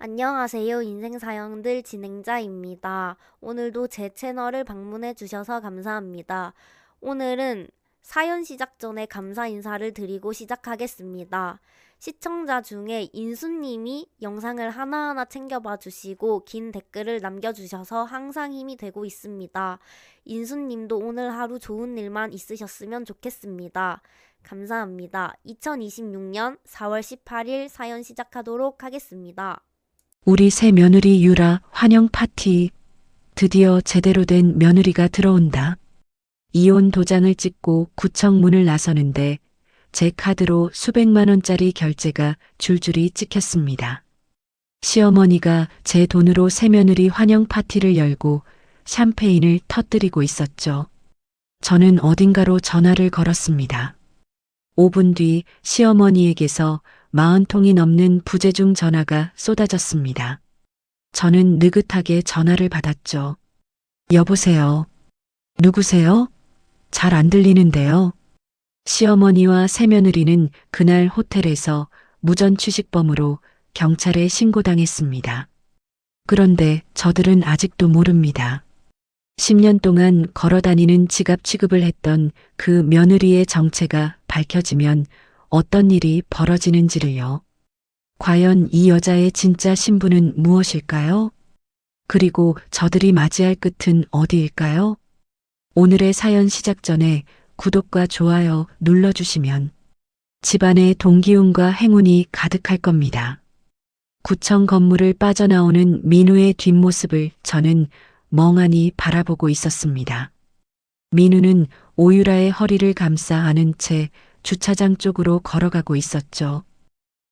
안녕하세요. 인생사연들 진행자입니다. 오늘도 제 채널을 방문해 주셔서 감사합니다. 오늘은 사연 시작 전에 감사 인사를 드리고 시작하겠습니다. 시청자 중에 인수님이 영상을 하나하나 챙겨봐 주시고 긴 댓글을 남겨주셔서 항상 힘이 되고 있습니다. 인수님도 오늘 하루 좋은 일만 있으셨으면 좋겠습니다. 감사합니다. 2026년 4월 18일 사연 시작하도록 하겠습니다. 우리 새 며느리 유라 환영 파티. 드디어 제대로 된 며느리가 들어온다. 이혼 도장을 찍고 구청 문을 나서는데 제 카드로 수백만 원짜리 결제가 줄줄이 찍혔습니다. 시어머니가 제 돈으로 새 며느리 환영 파티를 열고 샴페인을 터뜨리고 있었죠. 저는 어딘가로 전화를 걸었습니다. 5분 뒤 시어머니에게서 40통이 넘는 부재중 전화가 쏟아졌습니다. 저는 느긋하게 전화를 받았죠. 여보세요. 누구세요? 잘 안 들리는데요. 시어머니와 새며느리는 그날 호텔에서 무전 취식범으로 경찰에 신고당했습니다. 그런데 저들은 아직도 모릅니다. 10년 동안 걸어다니는 지갑 취급을 했던 그 며느리의 정체가 밝혀지면 어떤 일이 벌어지는지를요. 과연 이 여자의 진짜 신분은 무엇일까요? 그리고 저들이 맞이할 끝은 어디일까요? 오늘의 사연 시작 전에 구독과 좋아요 눌러주시면 집안의 동기운과 행운이 가득할 겁니다. 구청 건물을 빠져나오는 민우의 뒷모습을 저는 멍하니 바라보고 있었습니다. 민우는 오유라의 허리를 감싸 안은 채 주차장 쪽으로 걸어가고 있었죠.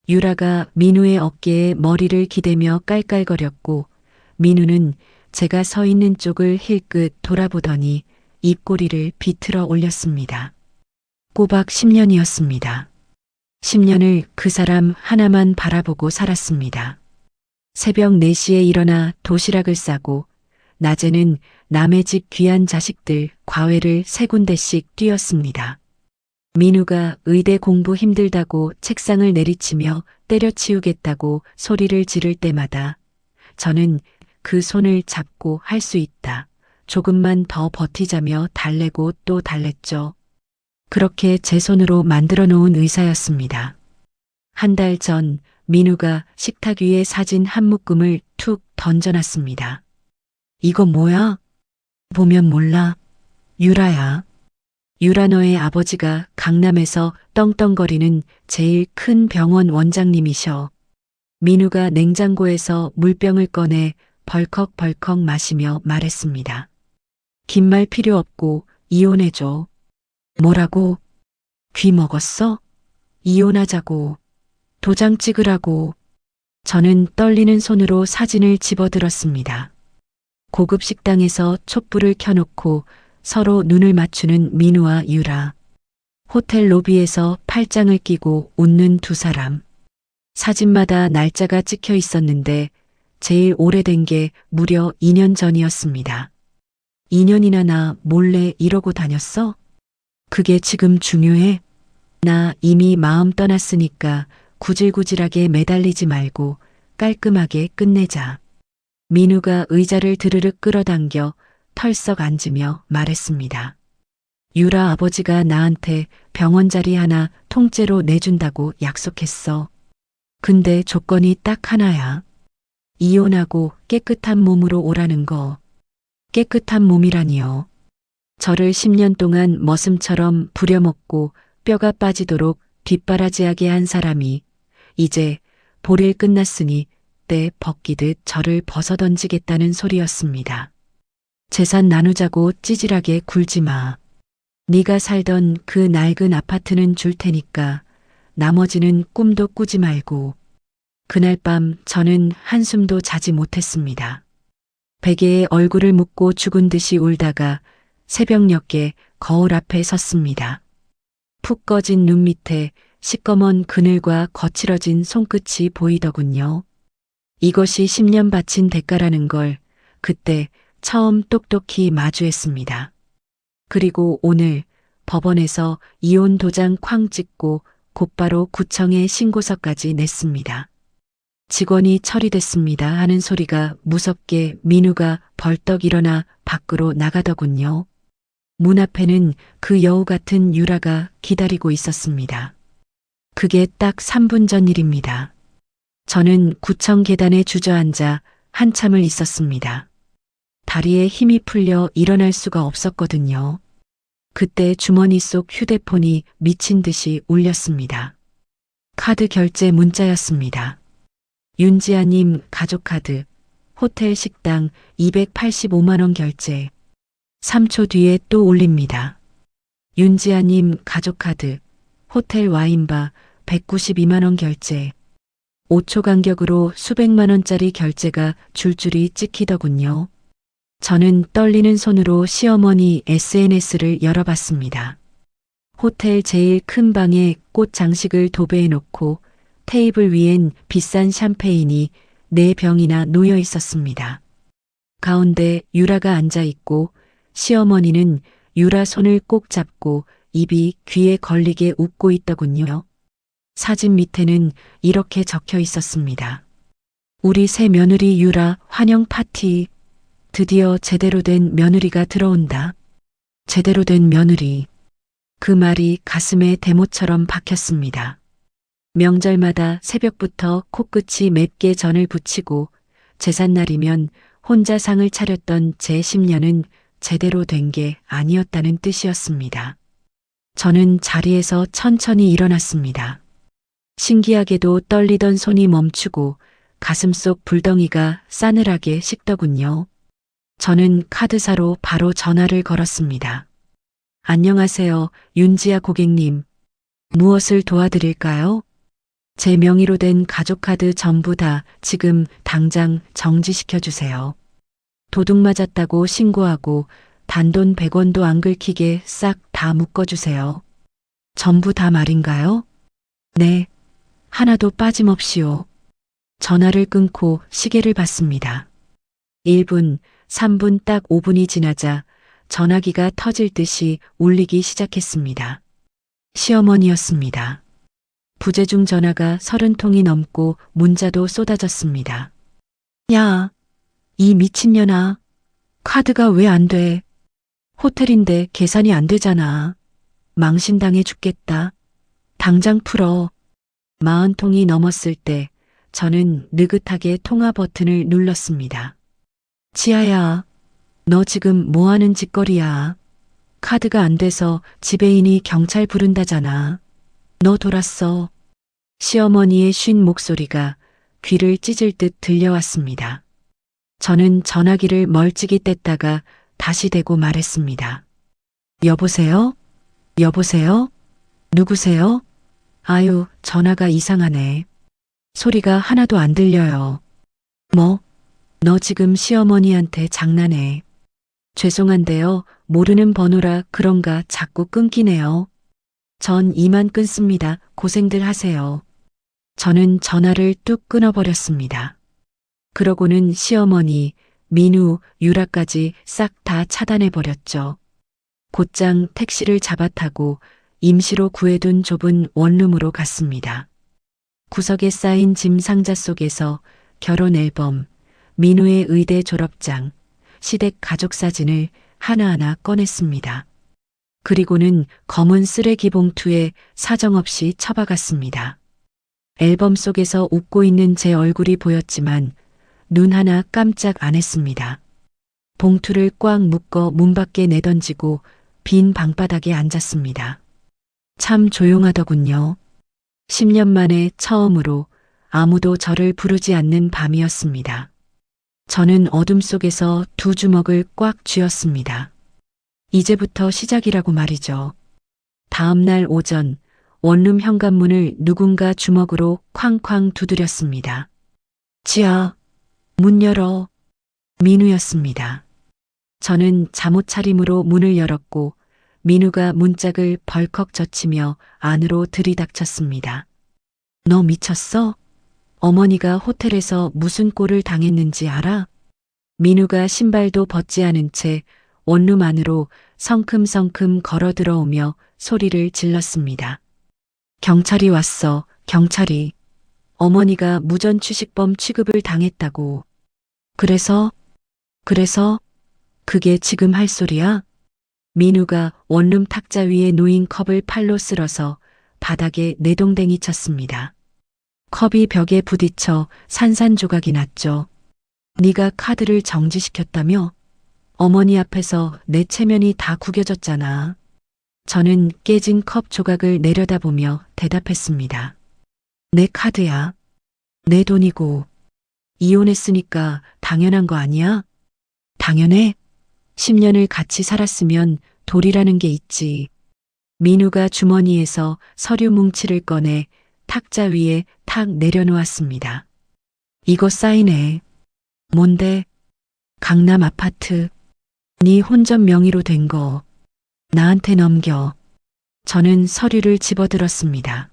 유라가 민우의 어깨에 머리를 기대며 깔깔거렸고 민우는 제가 서 있는 쪽을 힐끗 돌아보더니 입꼬리를 비틀어 올렸습니다. 꼬박 10년이었습니다. 10년을 그 사람 하나만 바라보고 살았습니다. 새벽 4시에 일어나 도시락을 싸고 낮에는 남의 집 귀한 자식들 과외를 3군데씩 뛰었습니다. 민우가 의대 공부 힘들다고 책상을 내리치며 때려치우겠다고 소리를 지를 때마다 저는 그 손을 잡고 할 수 있다. 조금만 더 버티자며 달래고 또 달랬죠. 그렇게 제 손으로 만들어 놓은 의사였습니다. 한 달 전 민우가 식탁 위에 사진 한 묶음을 툭 던져놨습니다. 이거 뭐야? 보면 몰라. 유라야. 유라 너의 아버지가 강남에서 떵떵거리는 제일 큰 병원 원장님이셔. 민우가 냉장고에서 물병을 꺼내 벌컥벌컥 마시며 말했습니다. 긴 말 필요 없고 이혼해줘. 뭐라고? 귀 먹었어? 이혼하자고. 도장 찍으라고. 저는 떨리는 손으로 사진을 집어들었습니다. 고급 식당에서 촛불을 켜놓고 서로 눈을 맞추는 민우와 유라. 호텔 로비에서 팔짱을 끼고 웃는 두 사람. 사진마다 날짜가 찍혀 있었는데 제일 오래된 게 무려 2년 전이었습니다. 2년이나 나 몰래 이러고 다녔어? 그게 지금 중요해? 나 이미 마음 떠났으니까 구질구질하게 매달리지 말고 깔끔하게 끝내자. 민우가 의자를 드르륵 끌어당겨 털썩 앉으며 말했습니다. 유라 아버지가 나한테 병원 자리 하나 통째로 내준다고 약속했어. 근데 조건이 딱 하나야. 이혼하고 깨끗한 몸으로 오라는 거. 깨끗한 몸이라니요. 저를 10년 동안 머슴처럼 부려먹고 뼈가 빠지도록 뒷바라지하게 한 사람이 이제 볼일 끝났으니 때 벗기듯 저를 벗어던지겠다는 소리였습니다. 재산 나누자고 찌질하게 굴지 마. 네가 살던 그 낡은 아파트는 줄 테니까 나머지는 꿈도 꾸지 말고. 그날 밤 저는 한숨도 자지 못했습니다. 베개에 얼굴을 묻고 죽은 듯이 울다가 새벽녘에 거울 앞에 섰습니다. 푹 꺼진 눈 밑에 시꺼먼 그늘과 거칠어진 손끝이 보이더군요. 이것이 10년 바친 대가라는 걸 그때 처음 똑똑히 마주했습니다. 그리고 오늘 법원에서 이혼 도장 쾅 찍고 곧바로 구청에 신고서까지 냈습니다. 직원이 처리됐습니다 하는 소리가 무섭게 민우가 벌떡 일어나 밖으로 나가더군요. 문 앞에는 그 여우 같은 유라가 기다리고 있었습니다. 그게 딱 3분 전 일입니다. 저는 구청 계단에 주저앉아 한참을 있었습니다. 다리에 힘이 풀려 일어날 수가 없었거든요. 그때 주머니 속 휴대폰이 미친 듯이 울렸습니다. 카드 결제 문자였습니다. 윤지아님 가족카드, 호텔 식당 285만 원 결제. 3초 뒤에 또 올립니다. 윤지아님 가족카드, 호텔 와인바 192만 원 결제. 5초 간격으로 수백만 원짜리 결제가 줄줄이 찍히더군요. 저는 떨리는 손으로 시어머니 SNS를 열어봤습니다. 호텔 제일 큰 방에 꽃 장식을 도배해 놓고 테이블 위엔 비싼 샴페인이 4병이나 놓여 있었습니다. 가운데 유라가 앉아 있고 시어머니는 유라 손을 꼭 잡고 입이 귀에 걸리게 웃고 있더군요. 사진 밑에는 이렇게 적혀 있었습니다. 우리 새 며느리 유라 환영 파티. 드디어 제대로 된 며느리가 들어온다. 제대로 된 며느리. 그 말이 가슴에 대못처럼 박혔습니다. 명절마다 새벽부터 코끝이 맵게 전을 부치고 제삿날이면 혼자 상을 차렸던 제 10년은 제대로 된 게 아니었다는 뜻이었습니다. 저는 자리에서 천천히 일어났습니다. 신기하게도 떨리던 손이 멈추고 가슴속 불덩이가 싸늘하게 식더군요. 저는 카드사로 바로 전화를 걸었습니다. 안녕하세요, 윤지아 고객님. 무엇을 도와드릴까요? 제 명의로 된 가족카드 전부 다 지금 당장 정지시켜주세요. 도둑 맞았다고 신고하고 단돈 100원도 안 긁히게 싹 다 묶어주세요. 전부 다 말인가요? 네, 하나도 빠짐없이요. 전화를 끊고 시계를 봤습니다. 1분, 3분 딱 5분이 지나자 전화기가 터질 듯이 울리기 시작했습니다. 시어머니였습니다. 부재중 전화가 30통이 넘고 문자도 쏟아졌습니다. 야, 이 미친년아. 카드가 왜 안 돼? 호텔인데 계산이 안 되잖아. 망신당해 죽겠다. 당장 풀어. 40통이 넘었을 때 저는 느긋하게 통화 버튼을 눌렀습니다. 지아야, 너 지금 뭐 하는 짓거리야? 카드가 안 돼서 지배인이 경찰 부른다잖아. 너 돌았어. 시어머니의 쉰 목소리가 귀를 찢을 듯 들려왔습니다. 저는 전화기를 멀찍이 뗐다가 다시 대고 말했습니다. 여보세요? 여보세요? 누구세요? 아유, 전화가 이상하네. 소리가 하나도 안 들려요. 뭐? 너 지금 시어머니한테 장난해. 죄송한데요. 모르는 번호라 그런가 자꾸 끊기네요. 전 이만 끊습니다. 고생들 하세요. 저는 전화를 뚝 끊어버렸습니다. 그러고는 시어머니, 민우, 유라까지 싹 다 차단해버렸죠. 곧장 택시를 잡아 타고 임시로 구해둔 좁은 원룸으로 갔습니다. 구석에 쌓인 짐 상자 속에서 결혼 앨범, 민우의 의대 졸업장, 시댁 가족 사진을 하나하나 꺼냈습니다. 그리고는 검은 쓰레기 봉투에 사정없이 처박았습니다. 앨범 속에서 웃고 있는 제 얼굴이 보였지만 눈 하나 깜짝 안 했습니다. 봉투를 꽉 묶어 문 밖에 내던지고 빈 방바닥에 앉았습니다. 참 조용하더군요. 10년 만에 처음으로 아무도 저를 부르지 않는 밤이었습니다. 저는 어둠 속에서 두 주먹을 꽉 쥐었습니다. 이제부터 시작이라고 말이죠. 다음 날 오전 원룸 현관문을 누군가 주먹으로 쾅쾅 두드렸습니다. 지아, 문 열어. 민우였습니다. 저는 잠옷 차림으로 문을 열었고 민우가 문짝을 벌컥 젖히며 안으로 들이닥쳤습니다. 너 미쳤어? 어머니가 호텔에서 무슨 꼴을 당했는지 알아? 민우가 신발도 벗지 않은 채 원룸 안으로 성큼성큼 걸어 들어오며 소리를 질렀습니다. 경찰이 왔어, 경찰이. 어머니가 무전취식범 취급을 당했다고. 그래서 그게 지금 할 소리야? 민우가 원룸 탁자 위에 놓인 컵을 팔로 쓸어서 바닥에 내동댕이 쳤습니다. 컵이 벽에 부딪혀 산산조각이 났죠. 네가 카드를 정지시켰다며? 어머니 앞에서 내 체면이 다 구겨졌잖아. 저는 깨진 컵 조각을 내려다보며 대답했습니다. 내 카드야. 내 돈이고. 이혼했으니까 당연한 거 아니야? 당연해. 10년을 같이 살았으면 돌이라는 게 있지. 민우가 주머니에서 서류 뭉치를 꺼내 탁자 위에 탁 내려놓았습니다. 이거 사인해. 뭔데? 강남 아파트. 네 혼전 명의로 된 거. 나한테 넘겨. 저는 서류를 집어들었습니다.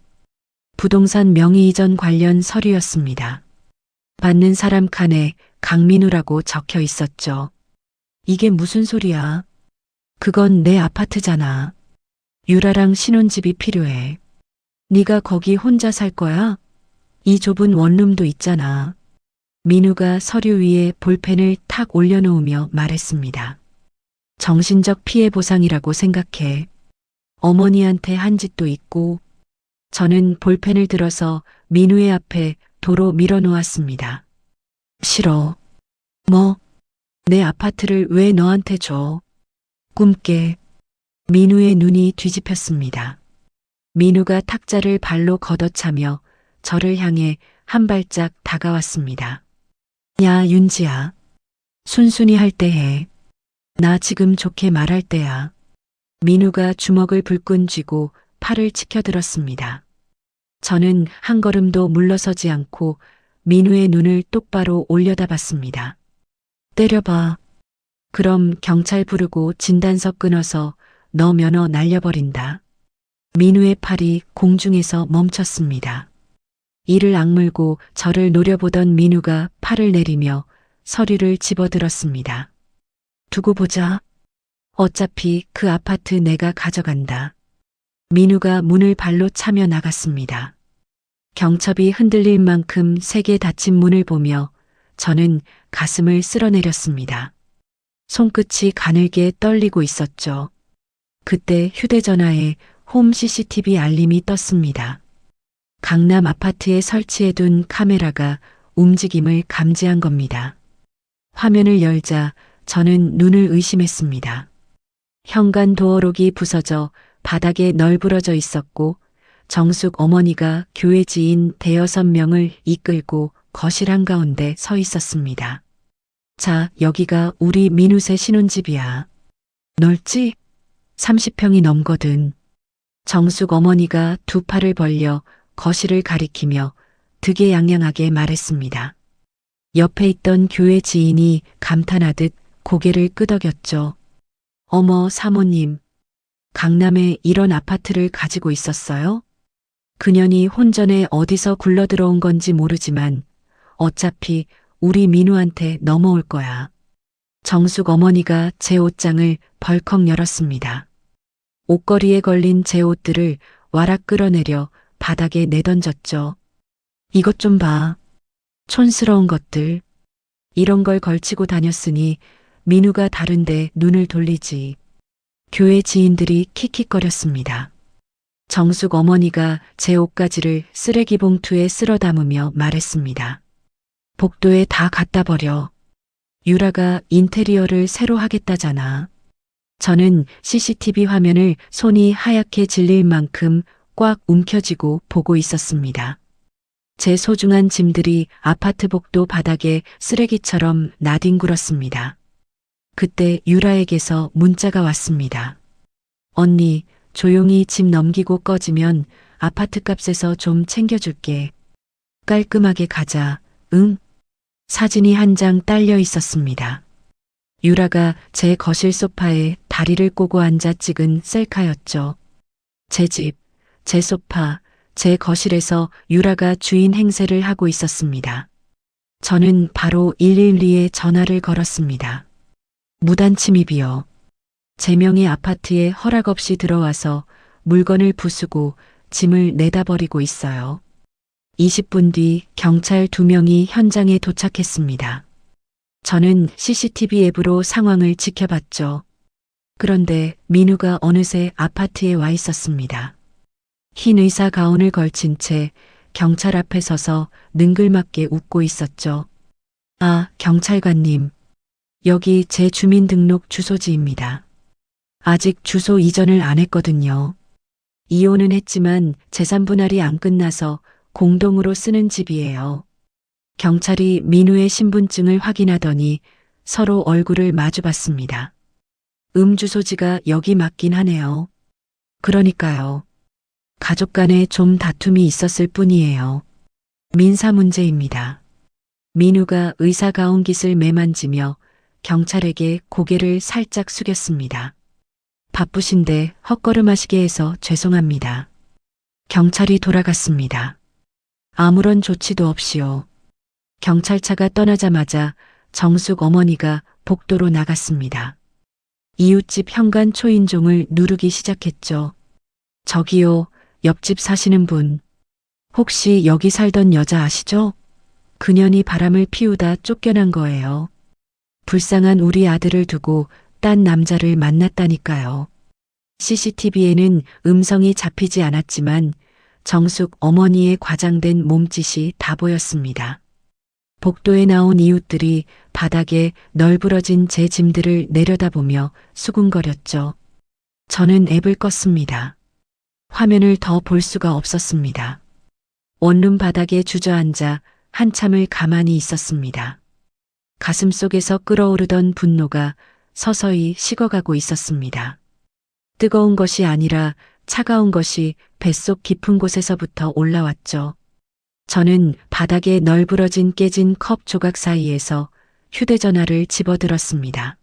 부동산 명의 이전 관련 서류였습니다. 받는 사람 칸에 강민우라고 적혀 있었죠. 이게 무슨 소리야? 그건 내 아파트잖아. 유라랑 신혼집이 필요해. 네가 거기 혼자 살 거야? 이 좁은 원룸도 있잖아. 민우가 서류 위에 볼펜을 탁 올려놓으며 말했습니다. 정신적 피해 보상이라고 생각해. 어머니한테 한 짓도 있고. 저는 볼펜을 들어서 민우의 앞에 도로 밀어놓았습니다. 싫어. 뭐? 내 아파트를 왜 너한테 줘? 꿈깨. 민우의 눈이 뒤집혔습니다. 민우가 탁자를 발로 걷어차며 저를 향해 한 발짝 다가왔습니다. 야, 윤지야. 순순히 할 때 해. 나 지금 좋게 말할 때야. 민우가 주먹을 불끈 쥐고 팔을 치켜들었습니다. 저는 한 걸음도 물러서지 않고 민우의 눈을 똑바로 올려다봤습니다. 때려봐. 그럼 경찰 부르고 진단서 끊어서 너 면허 날려버린다. 민우의 팔이 공중에서 멈췄습니다. 이를 악물고 저를 노려보던 민우가 팔을 내리며 서류를 집어들었습니다. 두고 보자. 어차피 그 아파트 내가 가져간다. 민우가 문을 발로 차며 나갔습니다. 경첩이 흔들릴 만큼 세게 닫힌 문을 보며 저는 가슴을 쓸어내렸습니다. 손끝이 가늘게 떨리고 있었죠. 그때 휴대전화에 홈 CCTV 알림이 떴습니다. 강남 아파트에 설치해둔 카메라가 움직임을 감지한 겁니다. 화면을 열자 저는 눈을 의심했습니다. 현관 도어록이 부서져 바닥에 널브러져 있었고 정숙 어머니가 교회 지인 대여섯 명을 이끌고 거실 한가운데 서 있었습니다. 자, 여기가 우리 민우새 신혼집이야. 넓지? 30평이 넘거든. 정숙 어머니가 두 팔을 벌려 거실을 가리키며 득에양양하게 말했습니다. 옆에 있던 교회 지인이 감탄하듯 고개를 끄덕였죠. 어머, 사모님. 강남에 이런 아파트를 가지고 있었어요? 그년이 혼전에 어디서 굴러들어온 건지 모르지만 어차피 우리 민우한테 넘어올 거야. 정숙 어머니가 제 옷장을 벌컥 열었습니다. 옷걸이에 걸린 제 옷들을 와락 끌어내려 바닥에 내던졌죠. 이것 좀 봐. 촌스러운 것들. 이런 걸 걸치고 다녔으니 민우가 다른데 눈을 돌리지. 교회 지인들이 킥킥거렸습니다. 정숙 어머니가 제 옷가지를 쓰레기 봉투에 쓸어 담으며 말했습니다. 복도에 다 갖다 버려. 유라가 인테리어를 새로 하겠다잖아. 저는 CCTV 화면을 손이 하얗게 질릴 만큼 꽉 움켜쥐고 보고 있었습니다. 제 소중한 짐들이 아파트 복도 바닥에 쓰레기처럼 나뒹굴었습니다. 그때 유라에게서 문자가 왔습니다. 언니, 조용히 짐 넘기고 꺼지면 아파트 값에서 좀 챙겨줄게. 깔끔하게 가자. 응? 사진이 한 장 딸려 있었습니다. 유라가 제 거실 소파에 다리를 꼬고 앉아 찍은 셀카였죠. 제 집, 제 소파, 제 거실에서 유라가 주인 행세를 하고 있었습니다. 저는 바로 112에 전화를 걸었습니다. 무단 침입이요. 제 명의 아파트에 허락 없이 들어와서 물건을 부수고 짐을 내다 버리고 있어요. 20분 뒤 경찰 2명이 현장에 도착했습니다. 저는 CCTV 앱으로 상황을 지켜봤죠. 그런데 민우가 어느새 아파트에 와 있었습니다. 흰 의사 가운을 걸친 채 경찰 앞에 서서 능글맞게 웃고 있었죠. 아, 경찰관님. 여기 제 주민등록 주소지입니다. 아직 주소 이전을 안 했거든요. 이혼은 했지만 재산 분할이 안 끝나서 공동으로 쓰는 집이에요. 경찰이 민우의 신분증을 확인하더니 서로 얼굴을 마주봤습니다. 주소지가 여기 맞긴 하네요. 그러니까요. 가족 간에 좀 다툼이 있었을 뿐이에요. 민사 문제입니다. 민우가 의사 가운 깃을 매만지며 경찰에게 고개를 살짝 숙였습니다. 바쁘신데 헛걸음하시게 해서 죄송합니다. 경찰이 돌아갔습니다. 아무런 조치도 없이요. 경찰차가 떠나자마자 정숙 어머니가 복도로 나갔습니다. 이웃집 현관 초인종을 누르기 시작했죠. 저기요, 옆집 사시는 분. 혹시 여기 살던 여자 아시죠? 그년이 바람을 피우다 쫓겨난 거예요. 불쌍한 우리 아들을 두고 딴 남자를 만났다니까요. CCTV에는 음성이 잡히지 않았지만 정숙 어머니의 과장된 몸짓이 다 보였습니다. 복도에 나온 이웃들이 바닥에 널브러진 제 짐들을 내려다보며 수군거렸죠. 저는 앱을 껐습니다. 화면을 더 볼 수가 없었습니다. 원룸 바닥에 주저앉아 한참을 가만히 있었습니다. 가슴 속에서 끓어오르던 분노가 서서히 식어가고 있었습니다. 뜨거운 것이 아니라 차가운 것이 뱃속 깊은 곳에서부터 올라왔죠. 저는 바닥에 널브러진 깨진 컵 조각 사이에서 휴대전화를 집어들었습니다.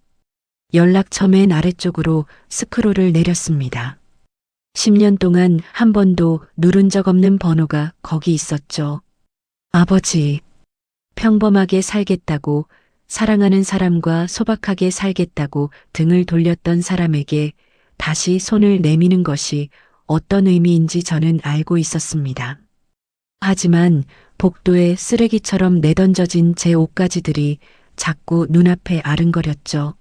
연락처 맨 아래쪽으로 스크롤을 내렸습니다. 10년 동안 한 번도 누른 적 없는 번호가 거기 있었죠. 아버지, 평범하게 살겠다고, 사랑하는 사람과 소박하게 살겠다고 등을 돌렸던 사람에게 다시 손을 내미는 것이 어떤 의미인지 저는 알고 있었습니다. 하지만 복도에 쓰레기처럼 내던져진 제 옷가지들이 자꾸 눈앞에 아른거렸죠.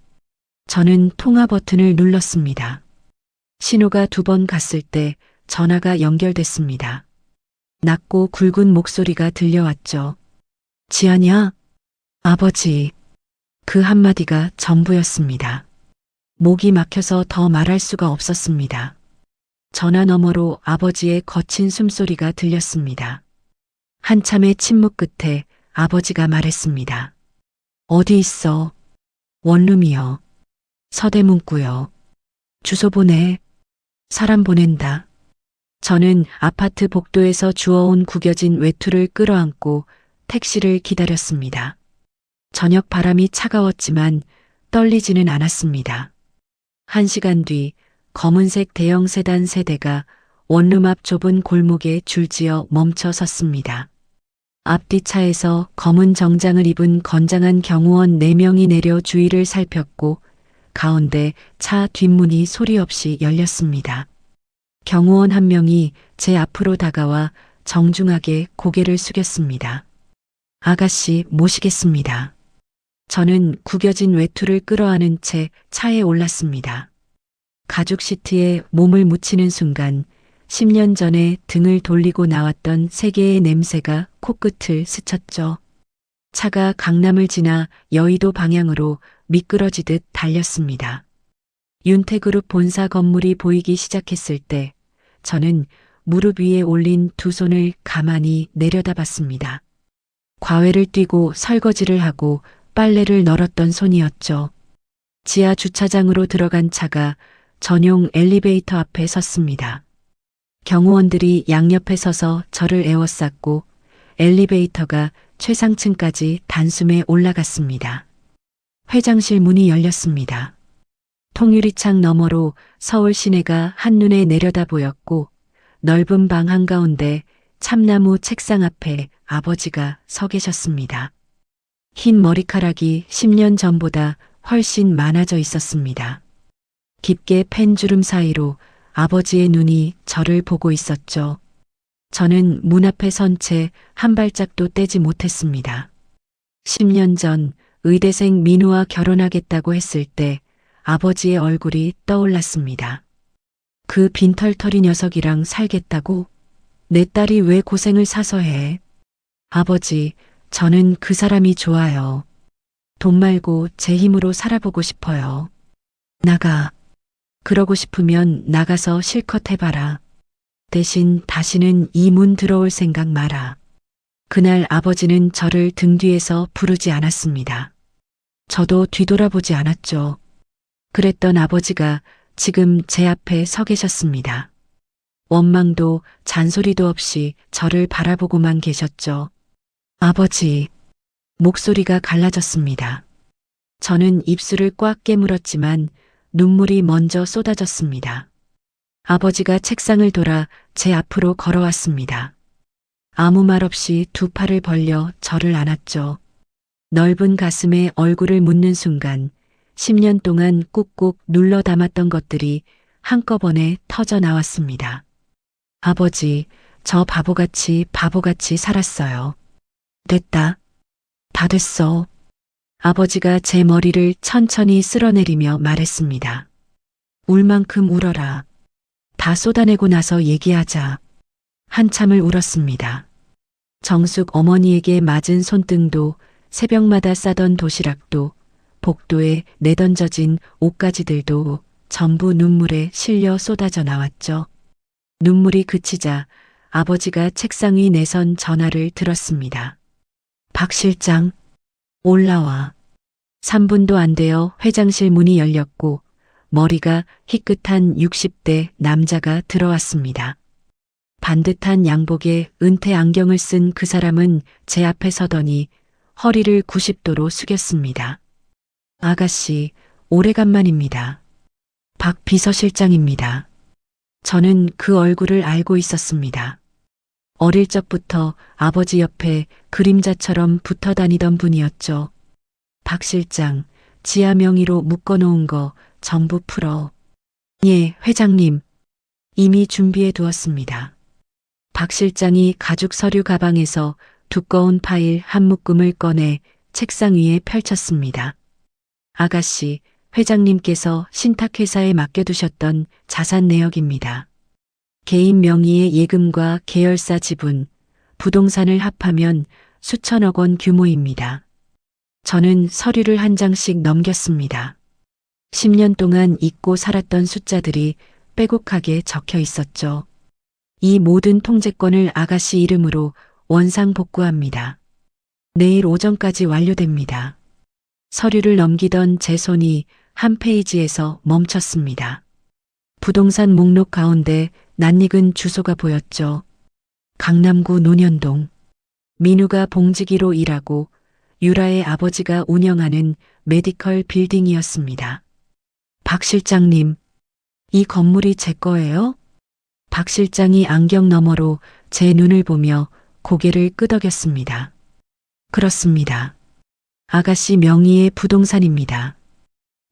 저는 통화 버튼을 눌렀습니다. 신호가 2번 갔을 때 전화가 연결됐습니다. 낮고 굵은 목소리가 들려왔죠. 지아냐? 아버지. 그 한마디가 전부였습니다. 목이 막혀서 더 말할 수가 없었습니다. 전화 너머로 아버지의 거친 숨소리가 들렸습니다. 한참의 침묵 끝에 아버지가 말했습니다. 어디 있어? 원룸이요. 서대문구요. 주소 보내. 사람 보낸다. 저는 아파트 복도에서 주워온 구겨진 외투를 끌어안고 택시를 기다렸습니다. 저녁 바람이 차가웠지만 떨리지는 않았습니다. 1시간 뒤 검은색 대형 세단 세대가 원룸 앞 좁은 골목에 줄지어 멈춰 섰습니다. 앞뒤 차에서 검은 정장을 입은 건장한 경호원 4명이 내려 주위를 살폈고 가운데 차 뒷문이 소리 없이 열렸습니다. 경호원 1명이 제 앞으로 다가와 정중하게 고개를 숙였습니다. 아가씨 모시겠습니다. 저는 구겨진 외투를 끌어안은 채 차에 올랐습니다. 가죽 시트에 몸을 묻히는 순간 10년 전에 등을 돌리고 나왔던 세계의 냄새가 코끝을 스쳤죠. 차가 강남을 지나 여의도 방향으로 미끄러지듯 달렸습니다. 윤태그룹 본사 건물이 보이기 시작했을 때 저는 무릎 위에 올린 2 손을 가만히 내려다봤습니다. 과외를 뛰고 설거지를 하고 빨래를 널었던 손이었죠. 지하 주차장으로 들어간 차가 전용 엘리베이터 앞에 섰습니다. 경호원들이 양옆에 서서 저를 에워쌌고 엘리베이터가 최상층까지 단숨에 올라갔습니다. 회장실 문이 열렸습니다. 통유리창 너머로 서울 시내가 한눈에 내려다 보였고 넓은 방 한가운데 참나무 책상 앞에 아버지가 서 계셨습니다. 흰 머리카락이 10년 전보다 훨씬 많아져 있었습니다. 깊게 팬 주름 사이로 아버지의 눈이 저를 보고 있었죠. 저는 문 앞에 선 채 한 발짝도 떼지 못했습니다. 10년 전 의대생 민우와 결혼하겠다고 했을 때 아버지의 얼굴이 떠올랐습니다. 그 빈털터리 녀석이랑 살겠다고? 내 딸이 왜 고생을 사서 해? 아버지, 저는 그 사람이 좋아요. 돈 말고 제 힘으로 살아보고 싶어요. 나가. 그러고 싶으면 나가서 실컷 해봐라. 대신 다시는 이 문 들어올 생각 마라. 그날 아버지는 저를 등 뒤에서 부르지 않았습니다. 저도 뒤돌아보지 않았죠. 그랬던 아버지가 지금 제 앞에 서 계셨습니다. 원망도 잔소리도 없이 저를 바라보고만 계셨죠. 아버지, 목소리가 갈라졌습니다. 저는 입술을 꽉 깨물었지만 눈물이 먼저 쏟아졌습니다. 아버지가 책상을 돌아 제 앞으로 걸어왔습니다. 아무 말 없이 두 팔을 벌려 저를 안았죠. 넓은 가슴에 얼굴을 묻는 순간 10년 동안 꾹꾹 눌러 담았던 것들이 한꺼번에 터져 나왔습니다. 아버지, 저 바보같이 살았어요. 됐다. 다 됐어. 아버지가 제 머리를 천천히 쓸어내리며 말했습니다. 울 만큼 울어라. 다 쏟아내고 나서 얘기하자. 한참을 울었습니다. 정숙 어머니에게 맞은 손등도 새벽마다 싸던 도시락도 복도에 내던져진 옷가지들도 전부 눈물에 실려 쏟아져 나왔죠. 눈물이 그치자 아버지가 책상 위 내선 전화를 들었습니다. 박 실장, 올라와. 3분도 안 되어 회장실 문이 열렸고 머리가 희끗한 60대 남자가 들어왔습니다. 반듯한 양복에 은퇴 안경을 쓴 그 사람은 제 앞에 서더니 허리를 90도로 숙였습니다. 아가씨, 오래간만입니다. 박 비서실장입니다. 저는 그 얼굴을 알고 있었습니다. 어릴 적부터 아버지 옆에 그림자처럼 붙어 다니던 분이었죠. 박 실장, 지하 명의로 묶어놓은 거 전부 풀어. 예, 회장님. 이미 준비해 두었습니다. 박 실장이 가죽 서류 가방에서 두꺼운 파일 한 묶음을 꺼내 책상 위에 펼쳤습니다. 아가씨, 회장님께서 신탁회사에 맡겨두셨던 자산 내역입니다. 개인 명의의 예금과 계열사 지분, 부동산을 합하면 수천억 원 규모입니다. 저는 서류를 한 장씩 넘겼습니다. 10년 동안 잊고 살았던 숫자들이 빼곡하게 적혀 있었죠. 이 모든 통제권을 아가씨 이름으로 원상 복구합니다. 내일 오전까지 완료됩니다. 서류를 넘기던 제 손이 한 페이지에서 멈췄습니다. 부동산 목록 가운데 낯익은 주소가 보였죠. 강남구 논현동. 민우가 봉지기로 일하고 유라의 아버지가 운영하는 메디컬 빌딩이었습니다. 박 실장님, 이 건물이 제 거예요? 박 실장이 안경 너머로 제 눈을 보며 고개를 끄덕였습니다. 그렇습니다. 아가씨 명의의 부동산입니다.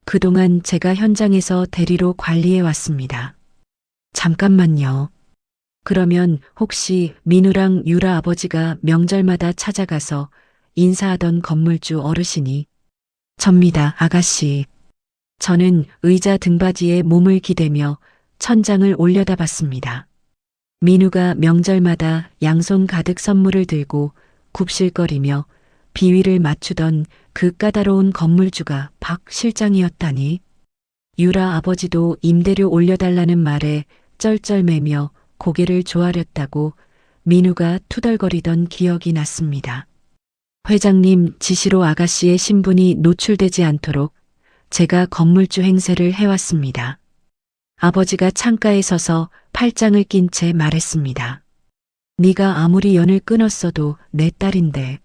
그동안 제가 현장에서 대리로 관리해 왔습니다. 잠깐만요. 그러면 혹시 민우랑 유라 아버지가 명절마다 찾아가서 인사하던 건물주 어르신이? 접니다, 아가씨. 저는 의자 등받이에 몸을 기대며 천장을 올려다 봤습니다. 민우가 명절마다 양손 가득 선물을 들고 굽실거리며 비위를 맞추던 그 까다로운 건물주가 박 실장이었다니. 유라 아버지도 임대료 올려달라는 말에 쩔쩔매며 고개를 조아렸다고 민우가 투덜거리던 기억이 났습니다. 회장님 지시로 아가씨의 신분이 노출되지 않도록 제가 건물주 행세를 해왔습니다. 아버지가 창가에 서서 팔짱을 낀 채 말했습니다. 네가 아무리 연을 끊었어도 내 딸인데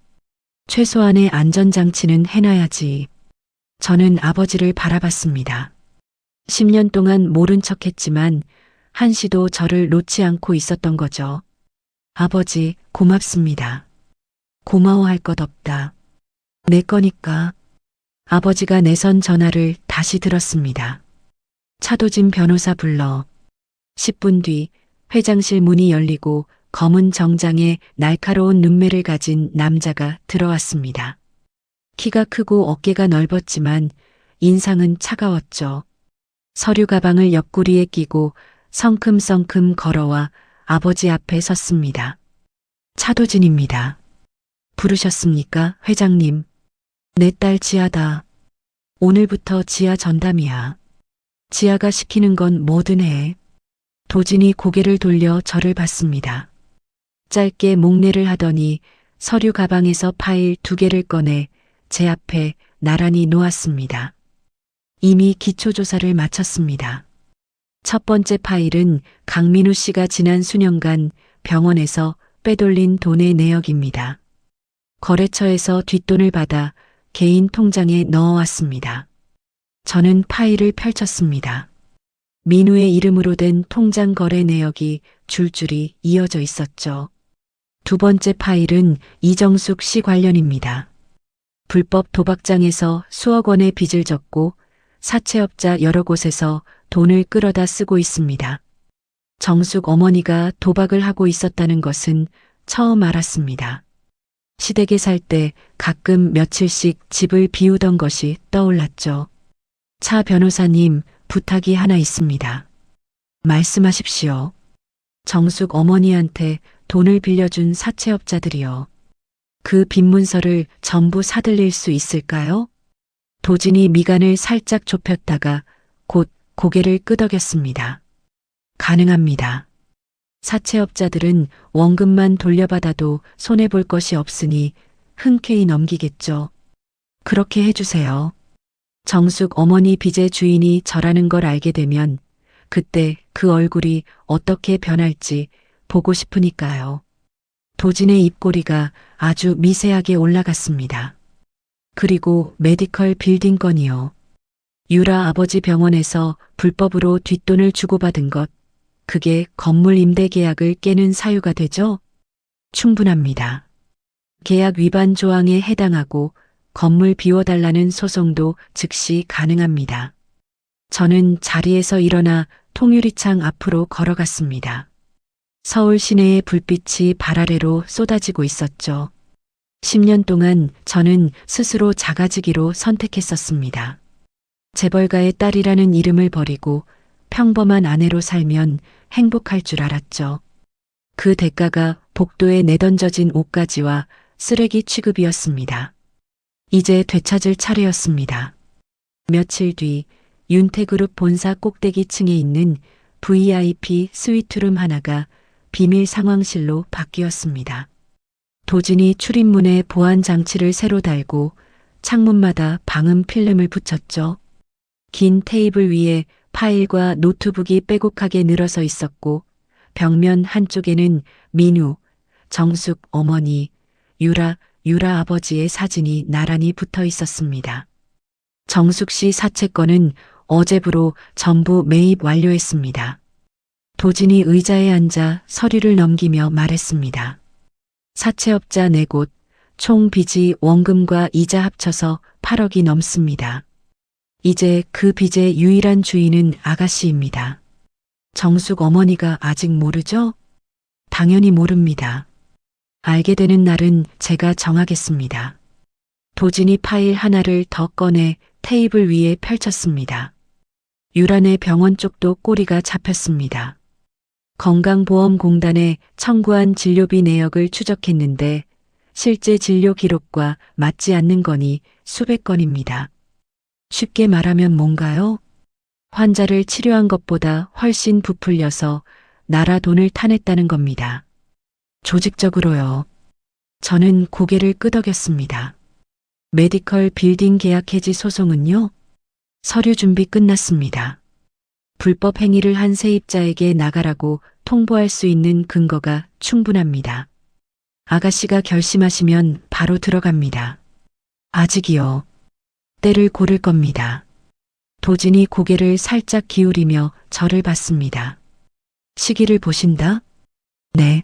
최소한의 안전장치는 해놔야지. 저는 아버지를 바라봤습니다. 10년 동안 모른 척했지만 한시도 저를 놓지 않고 있었던 거죠. 아버지, 고맙습니다. 고마워할 것 없다. 내 거니까. 아버지가 내선 전화를 다시 들었습니다. 차도진 변호사 불러. 10분 뒤 회장실 문이 열리고 검은 정장에 날카로운 눈매를 가진 남자가 들어왔습니다. 키가 크고 어깨가 넓었지만 인상은 차가웠죠. 서류 가방을 옆구리에 끼고 성큼성큼 걸어와 아버지 앞에 섰습니다. 차도진입니다. 부르셨습니까, 회장님? 내 딸 지아다. 오늘부터 지아 전담이야. 지아가 시키는 건 뭐든 해. 도진이 고개를 돌려 저를 봤습니다. 짧게 목례를 하더니 서류 가방에서 파일 2개를 꺼내 제 앞에 나란히 놓았습니다. 이미 기초조사를 마쳤습니다. 첫 번째 파일은 강민우 씨가 지난 수년간 병원에서 빼돌린 돈의 내역입니다. 거래처에서 뒷돈을 받아 개인 통장에 넣어왔습니다. 저는 파일을 펼쳤습니다. 민우의 이름으로 된 통장 거래 내역이 줄줄이 이어져 있었죠. 두 번째 파일은 이정숙 씨 관련입니다. 불법 도박장에서 수억 원의 빚을 졌고 사채업자 여러 곳에서 돈을 끌어다 쓰고 있습니다. 정숙 어머니가 도박을 하고 있었다는 것은 처음 알았습니다. 시댁에 살 때 가끔 며칠씩 집을 비우던 것이 떠올랐죠. 차 변호사님, 부탁이 하나 있습니다. 말씀하십시오. 정숙 어머니한테 돈을 빌려준 사채업자들이요. 그 빈문서를 전부 사들릴 수 있을까요? 도진이 미간을 살짝 좁혔다가 곧 고개를 끄덕였습니다. 가능합니다. 사채업자들은 원금만 돌려받아도 손해볼 것이 없으니 흔쾌히 넘기겠죠. 그렇게 해주세요. 정숙 어머니 빚의 주인이 저라는 걸 알게 되면 그때 그 얼굴이 어떻게 변할지 보고 싶으니까요. 도진의 입꼬리가 아주 미세하게 올라갔습니다. 그리고 메디컬 빌딩 건이요. 유라 아버지 병원에서 불법으로 뒷돈을 주고받은 것, 그게 건물 임대 계약을 깨는 사유가 되죠? 충분합니다. 계약 위반 조항에 해당하고 건물 비워달라는 소송도 즉시 가능합니다. 저는 자리에서 일어나 통유리창 앞으로 걸어갔습니다. 서울 시내의 불빛이 발 아래로 쏟아지고 있었죠. 10년 동안 저는 스스로 작아지기로 선택했었습니다. 재벌가의 딸이라는 이름을 버리고 평범한 아내로 살면 행복할 줄 알았죠. 그 대가가 복도에 내던져진 옷가지와 쓰레기 취급이었습니다. 이제 되찾을 차례였습니다. 며칠 뒤 윤태그룹 본사 꼭대기층에 있는 VIP 스위트룸 하나가 비밀 상황실로 바뀌었습니다. 도진이 출입문에 보안 장치를 새로 달고 창문마다 방음 필름을 붙였죠. 긴 테이블 위에 파일과 노트북이 빼곡하게 늘어서 있었고 벽면 한쪽에는 민우, 정숙 어머니, 유라 아버지의 사진이 나란히 붙어 있었습니다. 정숙 씨 사채건은 어제부로 전부 매입 완료했습니다. 도진이 의자에 앉아 서류를 넘기며 말했습니다. 사채업자 4곳, 총 빚이 원금과 이자 합쳐서 8억이 넘습니다. 이제 그 빚의 유일한 주인은 아가씨입니다. 정숙 어머니가 아직 모르죠? 당연히 모릅니다. 알게 되는 날은 제가 정하겠습니다. 도진이 파일 하나를 더 꺼내 테이블 위에 펼쳤습니다. 유란의 병원 쪽도 꼬리가 잡혔습니다. 건강보험공단에 청구한 진료비 내역을 추적했는데 실제 진료 기록과 맞지 않는 건이 수백 건입니다. 쉽게 말하면 뭔가요? 환자를 치료한 것보다 훨씬 부풀려서 나라 돈을 타냈다는 겁니다. 조직적으로요. 저는 고개를 끄덕였습니다. 메디컬 빌딩 계약 해지 소송은요? 서류 준비 끝났습니다. 불법 행위를 한 세입자에게 나가라고 통보할 수 있는 근거가 충분합니다. 아가씨가 결심하시면 바로 들어갑니다. 아직이요. 때를 고를 겁니다. 도진이 고개를 살짝 기울이며 저를 봤습니다. 시기를 보신다? 네.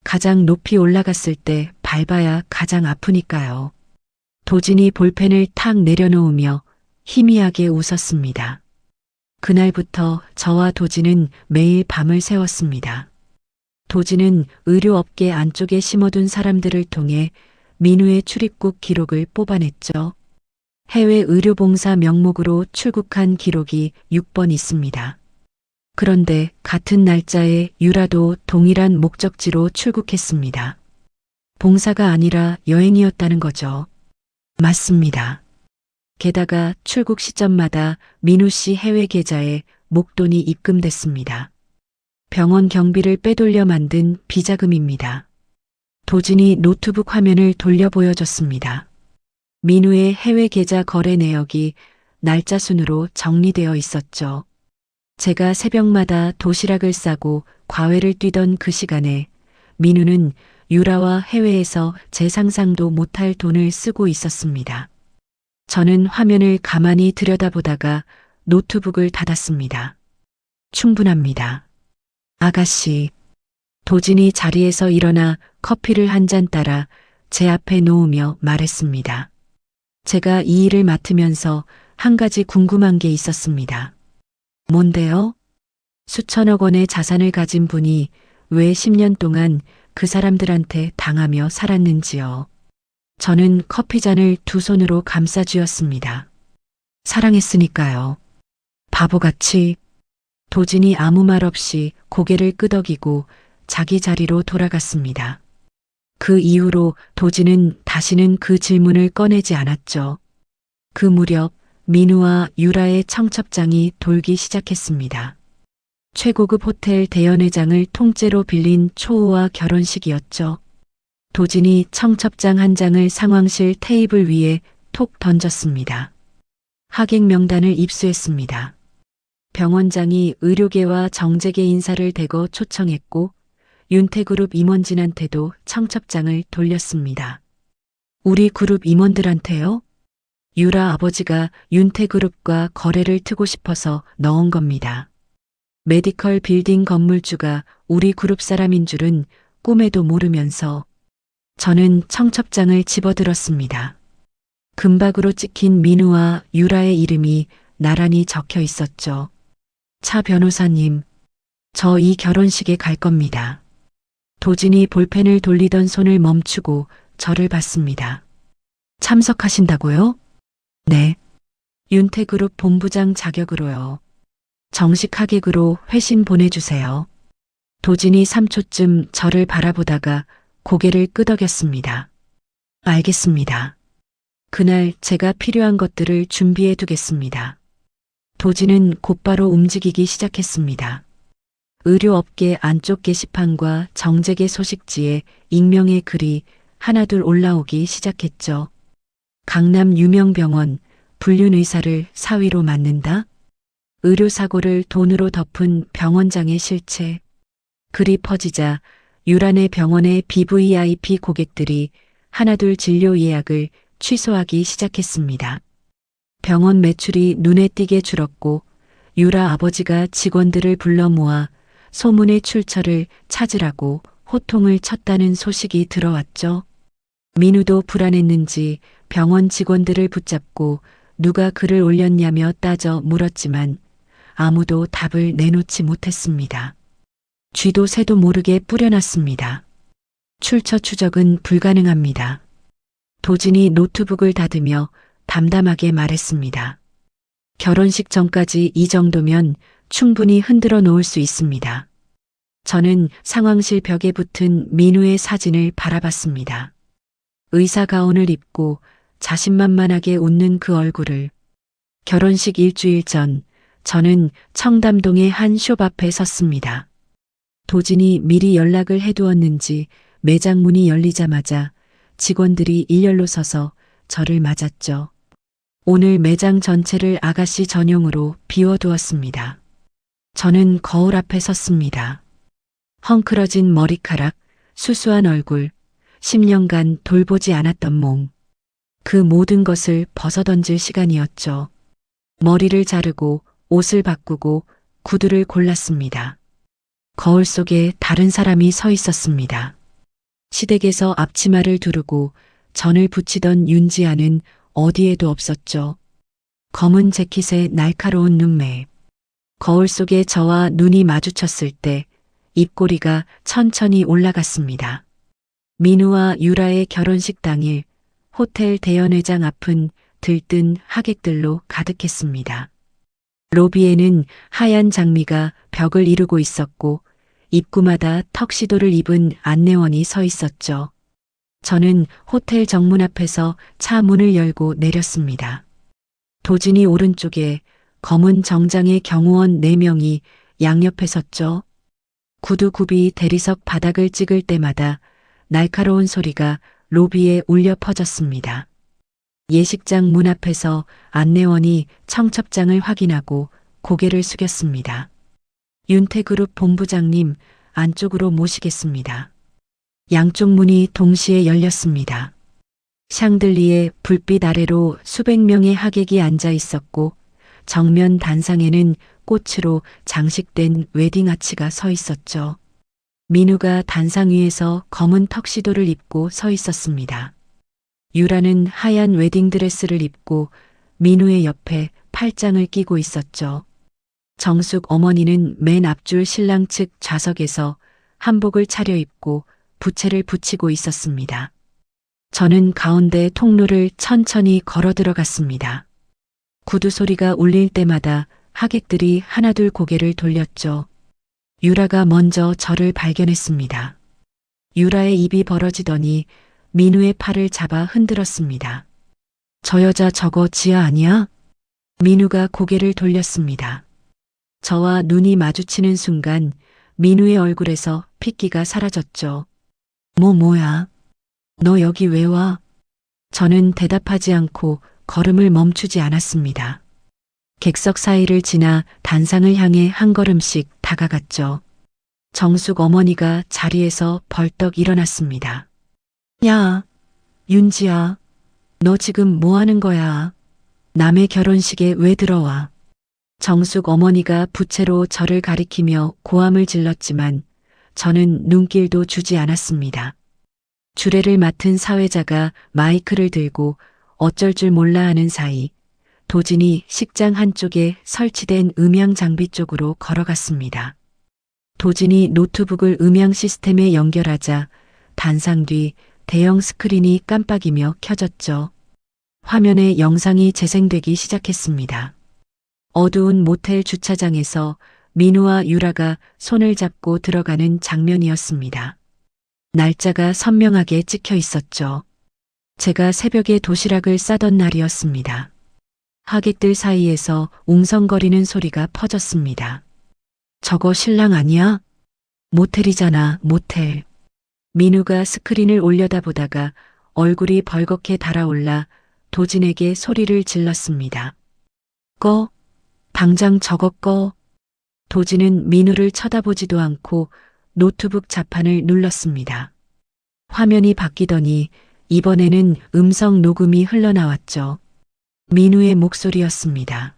가장 높이 올라갔을 때 밟아야 가장 아프니까요. 도진이 볼펜을 탁 내려놓으며 희미하게 웃었습니다. 그날부터 저와 도진은 매일 밤을 새웠습니다. 도진은 의료업계 안쪽에 심어둔 사람들을 통해 민우의 출입국 기록을 뽑아냈죠. 해외 의료봉사 명목으로 출국한 기록이 6번 있습니다. 그런데 같은 날짜에 유라도 동일한 목적지로 출국했습니다. 봉사가 아니라 여행이었다는 거죠. 맞습니다. 게다가 출국 시점마다 민우 씨 해외 계좌에 목돈이 입금됐습니다. 병원 경비를 빼돌려 만든 비자금입니다. 도진이 노트북 화면을 돌려 보여줬습니다. 민우의 해외 계좌 거래 내역이 날짜 순으로 정리되어 있었죠. 제가 새벽마다 도시락을 싸고 과외를 뛰던 그 시간에 민우는 유라와 해외에서 제 상상도 못할 돈을 쓰고 있었습니다. 저는 화면을 가만히 들여다보다가 노트북을 닫았습니다. 충분합니다. 아가씨. 도진이 자리에서 일어나 커피를 한 잔 따라 제 앞에 놓으며 말했습니다. 제가 이 일을 맡으면서 한 가지 궁금한 게 있었습니다. 뭔데요? 수천억 원의 자산을 가진 분이 왜 10년 동안 그 사람들한테 당하며 살았는지요. 저는 커피잔을 두 손으로 감싸 쥐었습니다. 사랑했으니까요. 바보같이. 도진이 아무 말 없이 고개를 끄덕이고 자기 자리로 돌아갔습니다. 그 이후로 도진은 다시는 그 질문을 꺼내지 않았죠. 그 무렵 민우와 유라의 청첩장이 돌기 시작했습니다. 최고급 호텔 대연회장을 통째로 빌린 초호화 결혼식이었죠. 도진이 청첩장 한 장을 상황실 테이블 위에 톡 던졌습니다. 하객 명단을 입수했습니다. 병원장이 의료계와 정재계 인사를 대거 초청했고 윤태그룹 임원진한테도 청첩장을 돌렸습니다. 우리 그룹 임원들한테요? 유라 아버지가 윤태그룹과 거래를 트고 싶어서 넣은 겁니다. 메디컬 빌딩 건물주가 우리 그룹 사람인 줄은 꿈에도 모르면서 저는 청첩장을 집어들었습니다. 금박으로 찍힌 민우와 유라의 이름이 나란히 적혀 있었죠. 차 변호사님, 저 이 결혼식에 갈 겁니다. 도진이 볼펜을 돌리던 손을 멈추고 저를 봤습니다. 참석하신다고요? 네. 윤태그룹 본부장 자격으로요. 정식 하객으로 회신 보내주세요. 도진이 3초쯤 저를 바라보다가 고개를 끄덕였습니다. 알겠습니다. 그날 제가 필요한 것들을 준비해 두겠습니다. 도진은 곧바로 움직이기 시작했습니다. 의료업계 안쪽 게시판과 정재계 소식지에 익명의 글이 하나둘 올라오기 시작했죠. 강남 유명 병원 불륜 의사를 사위로 맡는다? 의료사고를 돈으로 덮은 병원장의 실체. 글이 퍼지자 유란의 병원의 BVIP 고객들이 하나둘 진료 예약을 취소하기 시작했습니다. 병원 매출이 눈에 띄게 줄었고 유라 아버지가 직원들을 불러 모아 소문의 출처를 찾으라고 호통을 쳤다는 소식이 들어왔죠. 민우도 불안했는지 병원 직원들을 붙잡고 누가 글을 올렸냐며 따져 물었지만 아무도 답을 내놓지 못했습니다. 쥐도 새도 모르게 뿌려놨습니다. 출처 추적은 불가능합니다. 도진이 노트북을 닫으며 담담하게 말했습니다. 결혼식 전까지 이 정도면 충분히 흔들어 놓을 수 있습니다. 저는 상황실 벽에 붙은 민우의 사진을 바라봤습니다. 의사 가운을 입고 자신만만하게 웃는 그 얼굴을. 결혼식 일주일 전 저는 청담동의 한 숍 앞에 섰습니다. 도진이 미리 연락을 해두었는지 매장 문이 열리자마자 직원들이 일렬로 서서 저를 맞았죠. 오늘 매장 전체를 아가씨 전용으로 비워두었습니다. 저는 거울 앞에 섰습니다. 헝클어진 머리카락, 수수한 얼굴, 10년간 돌보지 않았던 몸. 그 모든 것을 벗어던질 시간이었죠. 머리를 자르고 옷을 바꾸고 구두를 골랐습니다. 거울 속에 다른 사람이 서 있었습니다. 시댁에서 앞치마를 두르고 전을 붙이던 윤지아는 어디에도 없었죠. 검은 재킷에 날카로운 눈매. 거울 속에 저와 눈이 마주쳤을 때 입꼬리가 천천히 올라갔습니다. 민우와 유라의 결혼식 당일 호텔 대연회장 앞은 들뜬 하객들로 가득했습니다. 로비에는 하얀 장미가 벽을 이루고 있었고 입구마다 턱시도를 입은 안내원이 서 있었죠. 저는 호텔 정문 앞에서 차 문을 열고 내렸습니다. 도진이 오른쪽에 검은 정장의 경호원 4명이 양옆에 섰죠. 구두굽이 대리석 바닥을 찍을 때마다 날카로운 소리가 로비에 울려 퍼졌습니다. 예식장 문 앞에서 안내원이 청첩장을 확인하고 고개를 숙였습니다. 윤태그룹 본부장님, 안쪽으로 모시겠습니다. 양쪽 문이 동시에 열렸습니다. 샹들리에 불빛 아래로 수백 명의 하객이 앉아 있었고 정면 단상에는 꽃으로 장식된 웨딩 아치가 서 있었죠. 민우가 단상 위에서 검은 턱시도를 입고 서 있었습니다. 유라는 하얀 웨딩드레스를 입고 민우의 옆에 팔짱을 끼고 있었죠. 정숙 어머니는 맨 앞줄 신랑 측 좌석에서 한복을 차려입고 부채를 붙이고 있었습니다. 저는 가운데 통로를 천천히 걸어 들어갔습니다. 구두 소리가 울릴 때마다 하객들이 하나둘 고개를 돌렸죠. 유라가 먼저 저를 발견했습니다. 유라의 입이 벌어지더니 민우의 팔을 잡아 흔들었습니다. 저 여자 저거 지아 아니야? 민우가 고개를 돌렸습니다. 저와 눈이 마주치는 순간 민우의 얼굴에서 핏기가 사라졌죠. 뭐야? 너 여기 왜 와? 저는 대답하지 않고 걸음을 멈추지 않았습니다. 객석 사이를 지나 단상을 향해 한 걸음씩 다가갔죠. 정숙 어머니가 자리에서 벌떡 일어났습니다. 야, 윤지야, 너 지금 뭐 하는 거야? 남의 결혼식에 왜 들어와? 정숙 어머니가 부채로 저를 가리키며 고함을 질렀지만 저는 눈길도 주지 않았습니다. 주례를 맡은 사회자가 마이크를 들고 어쩔 줄 몰라 하는 사이 도진이 식장 한쪽에 설치된 음향 장비 쪽으로 걸어갔습니다. 도진이 노트북을 음향 시스템에 연결하자 단상 뒤 대형 스크린이 깜빡이며 켜졌죠. 화면에 영상이 재생되기 시작했습니다. 어두운 모텔 주차장에서 민우와 유라가 손을 잡고 들어가는 장면이었습니다. 날짜가 선명하게 찍혀 있었죠. 제가 새벽에 도시락을 싸던 날이었습니다. 하객들 사이에서 웅성거리는 소리가 퍼졌습니다. 저거 신랑 아니야? 모텔이잖아, 모텔. 민우가 스크린을 올려다보다가 얼굴이 벌겋게 달아올라 도진에게 소리를 질렀습니다. 꺼. 당장 저거 꺼. 도진은 민우를 쳐다보지도 않고 노트북 자판을 눌렀습니다. 화면이 바뀌더니 이번에는 음성 녹음이 흘러나왔죠. 민우의 목소리였습니다.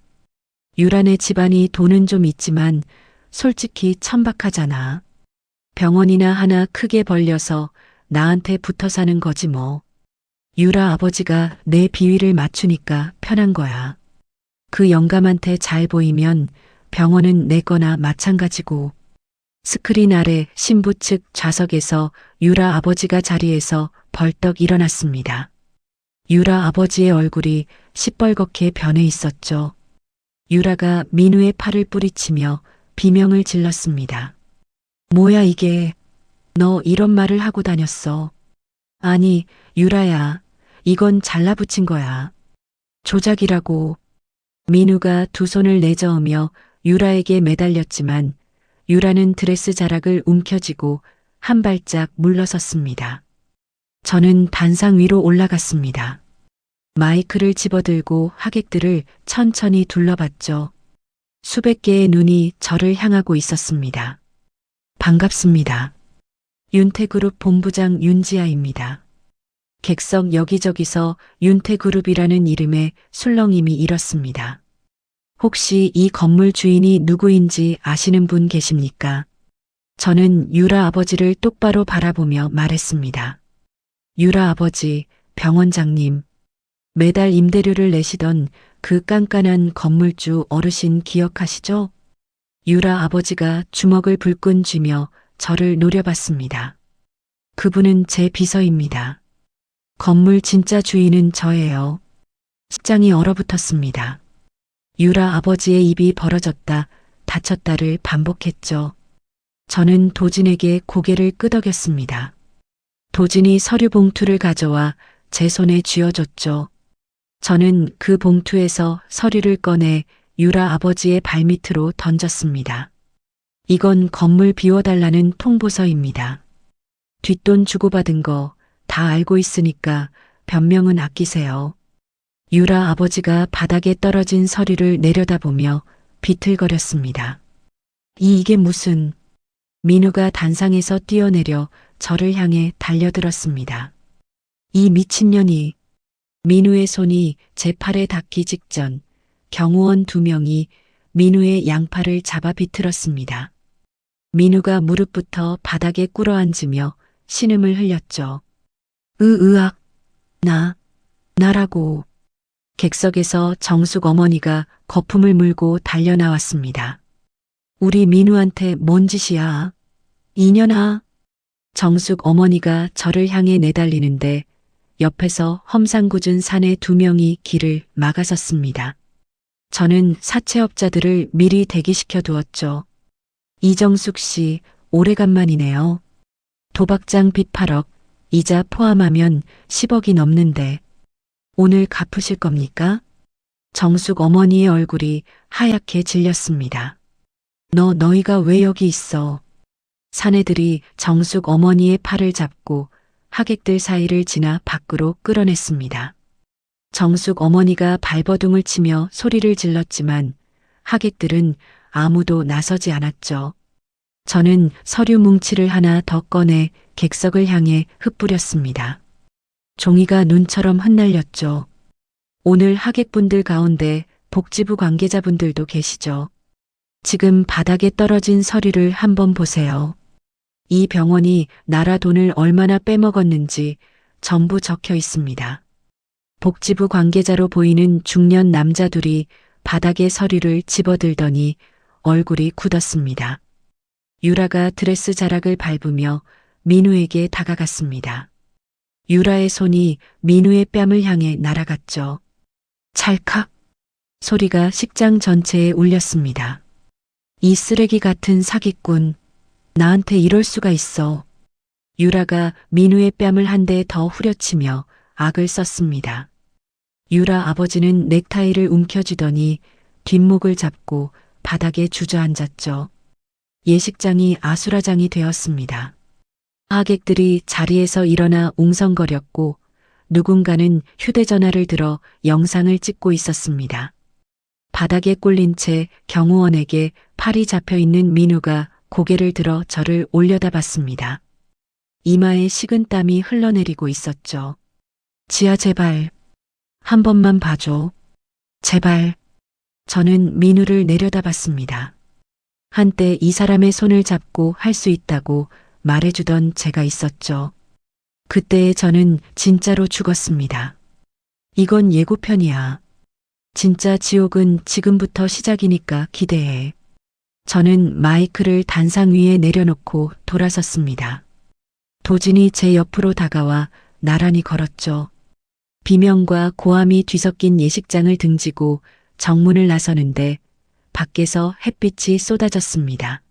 유란의 집안이 돈은 좀 있지만 솔직히 천박하잖아. 병원이나 하나 크게 벌려서 나한테 붙어 사는 거지 뭐. 유라 아버지가 내 비위를 맞추니까 편한 거야. 그 영감한테 잘 보이면 병원은 내 거나 마찬가지고. 스크린 아래 신부 측 좌석에서 유라 아버지가 자리에서 벌떡 일어났습니다. 유라 아버지의 얼굴이 시뻘겋게 변해 있었죠. 유라가 민우의 팔을 뿌리치며 비명을 질렀습니다. 뭐야 이게? 너 이런 말을 하고 다녔어. 아니, 유라야, 이건 잘라붙인 거야. 조작이라고. 민우가 두 손을 내저으며 유라에게 매달렸지만 유라는 드레스 자락을 움켜쥐고 한 발짝 물러섰습니다. 저는 단상 위로 올라갔습니다. 마이크를 집어들고 하객들을 천천히 둘러봤죠. 수백 개의 눈이 저를 향하고 있었습니다. 반갑습니다. 윤태그룹 본부장 윤지아입니다. 객석 여기저기서 윤태그룹이라는 이름의 술렁임이 일었습니다. 혹시 이 건물 주인이 누구인지 아시는 분 계십니까? 저는 유라 아버지를 똑바로 바라보며 말했습니다. 유라 아버지, 병원장님, 매달 임대료를 내시던 그 깐깐한 건물주 어르신 기억하시죠? 유라 아버지가 주먹을 불끈 쥐며 저를 노려봤습니다. 그분은 제 비서입니다. 건물 진짜 주인은 저예요. 식장이 얼어붙었습니다. 유라 아버지의 입이 벌어졌다 닫혔다를 반복했죠. 저는 도진에게 고개를 끄덕였습니다. 도진이 서류 봉투를 가져와 제 손에 쥐어줬죠. 저는 그 봉투에서 서류를 꺼내 유라 아버지의 발밑으로 던졌습니다. 이건 건물 비워달라는 통보서입니다. 뒷돈 주고받은 거 다 알고 있으니까 변명은 아끼세요. 유라 아버지가 바닥에 떨어진 서류를 내려다보며 비틀거렸습니다. 이게 무슨... 민우가 단상에서 뛰어내려 저를 향해 달려들었습니다. 이 미친년이... 민우의 손이 제 팔에 닿기 직전 경호원 2명이 민우의 양팔을 잡아 비틀었습니다. 민우가 무릎부터 바닥에 꿇어앉으며 신음을 흘렸죠. 으악, 나라고. 객석에서 정숙 어머니가 거품을 물고 달려나왔습니다. 우리 민우한테 뭔 짓이야? 이년아. 정숙 어머니가 저를 향해 내달리는데 옆에서 험상궂은 사내 2명이 길을 막아섰습니다. 저는 사채업자들을 미리 대기시켜 두었죠. 이정숙 씨, 오래간만이네요. 도박장 빚 8억, 이자 포함하면 10억이 넘는데 오늘 갚으실 겁니까? 정숙 어머니의 얼굴이 하얗게 질렸습니다. 너희가 왜 여기 있어? 사내들이 정숙 어머니의 팔을 잡고 하객들 사이를 지나 밖으로 끌어냈습니다. 정숙 어머니가 발버둥을 치며 소리를 질렀지만 하객들은 아무도 나서지 않았죠. 저는 서류 뭉치를 하나 더 꺼내 객석을 향해 흩뿌렸습니다. 종이가 눈처럼 흩날렸죠. 오늘 하객분들 가운데 복지부 관계자분들도 계시죠. 지금 바닥에 떨어진 서류를 한번 보세요. 이 병원이 나라 돈을 얼마나 빼먹었는지 전부 적혀 있습니다. 복지부 관계자로 보이는 중년 남자 둘이 바닥에 서류를 집어들더니 얼굴이 굳었습니다. 유라가 드레스 자락을 밟으며 민우에게 다가갔습니다. 유라의 손이 민우의 뺨을 향해 날아갔죠. 찰칵 소리가 식장 전체에 울렸습니다. 이 쓰레기 같은 사기꾼, 나한테 이럴 수가 있어. 유라가 민우의 뺨을 한 대 더 후려치며 악을 썼습니다. 유라 아버지는 넥타이를 움켜쥐더니 뒷목을 잡고 바닥에 주저앉았죠. 예식장이 아수라장이 되었습니다. 하객들이 자리에서 일어나 웅성거렸고 누군가는 휴대전화를 들어 영상을 찍고 있었습니다. 바닥에 꼴린 채 경호원에게 팔이 잡혀있는 민우가 고개를 들어 저를 올려다봤습니다. 이마에 식은땀이 흘러내리고 있었죠. 지아 제발 한 번만 봐줘. 제발. 저는 민우를 내려다봤습니다. 한때 이 사람의 손을 잡고 할 수 있다고 말해주던 제가 있었죠. 그때의 저는 진짜로 죽었습니다. 이건 예고편이야. 진짜 지옥은 지금부터 시작이니까 기대해. 저는 마이크를 단상 위에 내려놓고 돌아섰습니다. 도진이 제 옆으로 다가와 나란히 걸었죠. 비명과 고함이 뒤섞인 예식장을 등지고 정문을 나서는데 밖에서 햇빛이 쏟아졌습니다.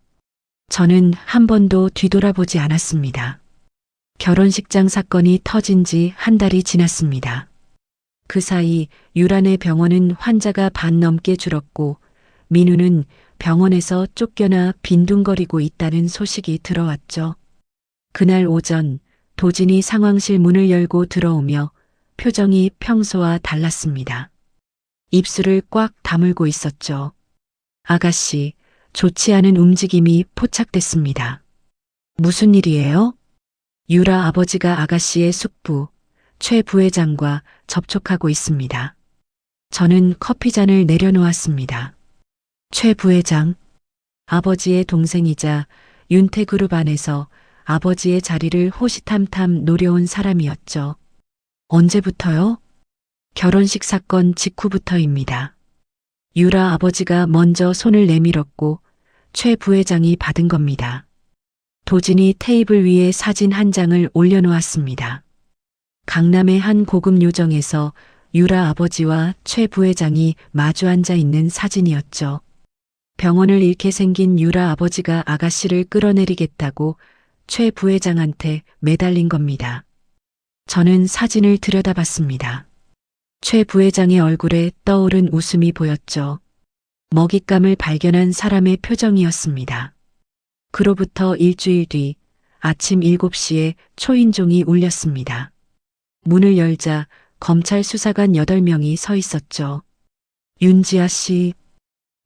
저는 한 번도 뒤돌아보지 않았습니다. 결혼식장 사건이 터진 지 한 달이 지났습니다. 그 사이 유란의 병원은 환자가 반 넘게 줄었고 민우는 병원에서 쫓겨나 빈둥거리고 있다는 소식이 들어왔죠. 그날 오전 도진이 상황실 문을 열고 들어오며 표정이 평소와 달랐습니다. 입술을 꽉 다물고 있었죠. 아가씨, 좋지 않은 움직임이 포착됐습니다. 무슨 일이에요? 유라 아버지가 아가씨의 숙부, 최 부회장과 접촉하고 있습니다. 저는 커피잔을 내려놓았습니다. 최 부회장, 아버지의 동생이자 윤태그룹 안에서 아버지의 자리를 호시탐탐 노려온 사람이었죠. 언제부터요? 결혼식 사건 직후부터입니다. 유라 아버지가 먼저 손을 내밀었고 최 부회장이 받은 겁니다. 도진이 테이블 위에 사진 한 장을 올려놓았습니다. 강남의 한 고급 요정에서 유라 아버지와 최 부회장이 마주 앉아 있는 사진이었죠. 병원을 잃게 생긴 유라 아버지가 아가씨를 끌어내리겠다고 최 부회장한테 매달린 겁니다. 저는 사진을 들여다봤습니다. 최 부회장의 얼굴에 떠오른 웃음이 보였죠. 먹잇감을 발견한 사람의 표정이었습니다. 그로부터 일주일 뒤 아침 7시에 초인종이 울렸습니다. 문을 열자 검찰 수사관 8명이 서 있었죠. 윤지아 씨,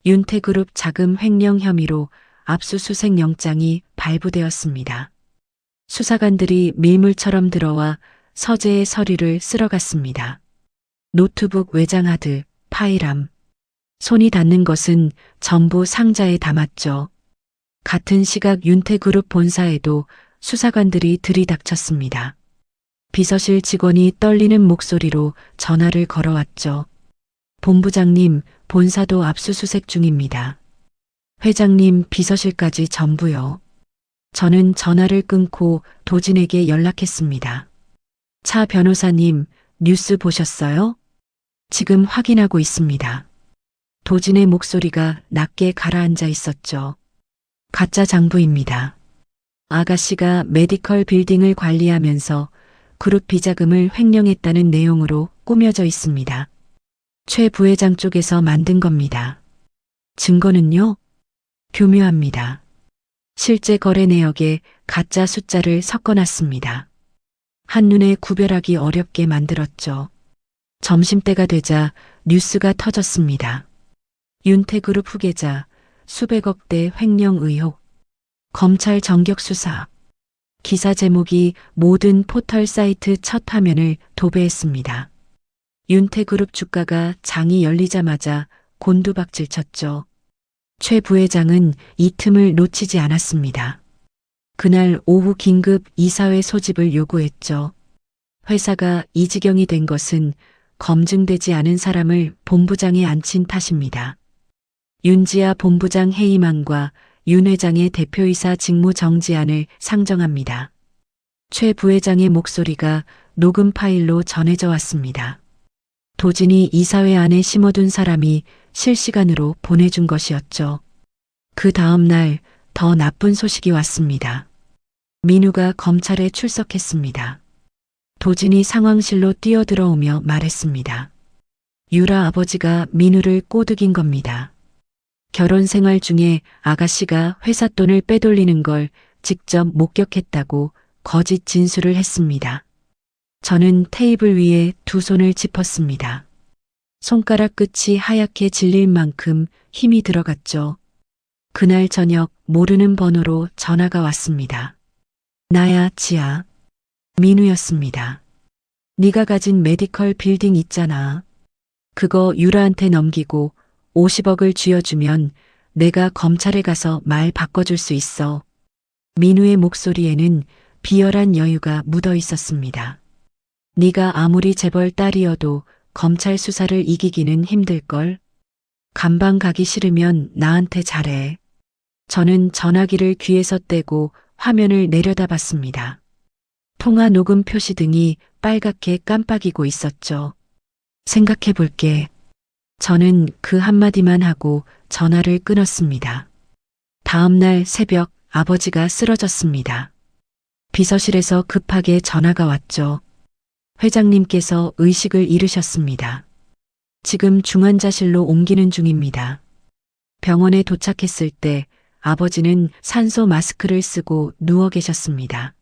윤태그룹 자금 횡령 혐의로 압수수색 영장이 발부되었습니다. 수사관들이 밀물처럼 들어와 서재의 서류를 쓸어갔습니다. 노트북 외장하드, 파일함. 손이 닿는 것은 전부 상자에 담았죠. 같은 시각 윤태그룹 본사에도 수사관들이 들이닥쳤습니다. 비서실 직원이 떨리는 목소리로 전화를 걸어왔죠. 본부장님, 본사도 압수수색 중입니다. 회장님, 비서실까지 전부요. 저는 전화를 끊고 도진에게 연락했습니다. 차 변호사님, 뉴스 보셨어요? 지금 확인하고 있습니다. 도진의 목소리가 낮게 가라앉아 있었죠. 가짜 장부입니다. 아가씨가 메디컬 빌딩을 관리하면서 그룹 비자금을 횡령했다는 내용으로 꾸며져 있습니다. 최 부회장 쪽에서 만든 겁니다. 증거는요? 교묘합니다. 실제 거래 내역에 가짜 숫자를 섞어놨습니다. 한눈에 구별하기 어렵게 만들었죠. 점심때가 되자 뉴스가 터졌습니다. 윤태그룹 후계자, 수백억대 횡령 의혹, 검찰 전격 수사. 기사 제목이 모든 포털 사이트 첫 화면을 도배했습니다. 윤태그룹 주가가 장이 열리자마자 곤두박질 쳤죠. 최 부회장은 이 틈을 놓치지 않았습니다. 그날 오후 긴급 이사회 소집을 요구했죠. 회사가 이 지경이 된 것은 검증되지 않은 사람을 본부장에 앉힌 탓입니다. 윤지아 본부장 해임안과 윤 회장의 대표이사 직무 정지안을 상정합니다. 최 부회장의 목소리가 녹음 파일로 전해져 왔습니다. 도진이 이사회 안에 심어둔 사람이 실시간으로 보내준 것이었죠. 그 다음 날 더 나쁜 소식이 왔습니다. 민우가 검찰에 출석했습니다. 도진이 상황실로 뛰어들어오며 말했습니다. 유라 아버지가 민우를 꼬드긴 겁니다. 결혼 생활 중에 아가씨가 회사 돈을 빼돌리는 걸 직접 목격했다고 거짓 진술을 했습니다. 저는 테이블 위에 두 손을 짚었습니다. 손가락 끝이 하얗게 질릴 만큼 힘이 들어갔죠. 그날 저녁 모르는 번호로 전화가 왔습니다. 나야, 지아. 민우였습니다. 네가 가진 메디컬 빌딩 있잖아. 그거 유라한테 넘기고 50억을 쥐어주면 내가 검찰에 가서 말 바꿔줄 수 있어. 민우의 목소리에는 비열한 여유가 묻어 있었습니다. 네가 아무리 재벌 딸이어도 검찰 수사를 이기기는 힘들걸. 감방 가기 싫으면 나한테 잘해. 저는 전화기를 귀에서 떼고 화면을 내려다봤습니다. 통화 녹음 표시 등이 빨갛게 깜빡이고 있었죠. 생각해 볼게. 저는 그 한마디만 하고 전화를 끊었습니다. 다음 날 새벽 아버지가 쓰러졌습니다. 비서실에서 급하게 전화가 왔죠. 회장님께서 의식을 잃으셨습니다. 지금 중환자실로 옮기는 중입니다. 병원에 도착했을 때 아버지는 산소 마스크를 쓰고 누워 계셨습니다.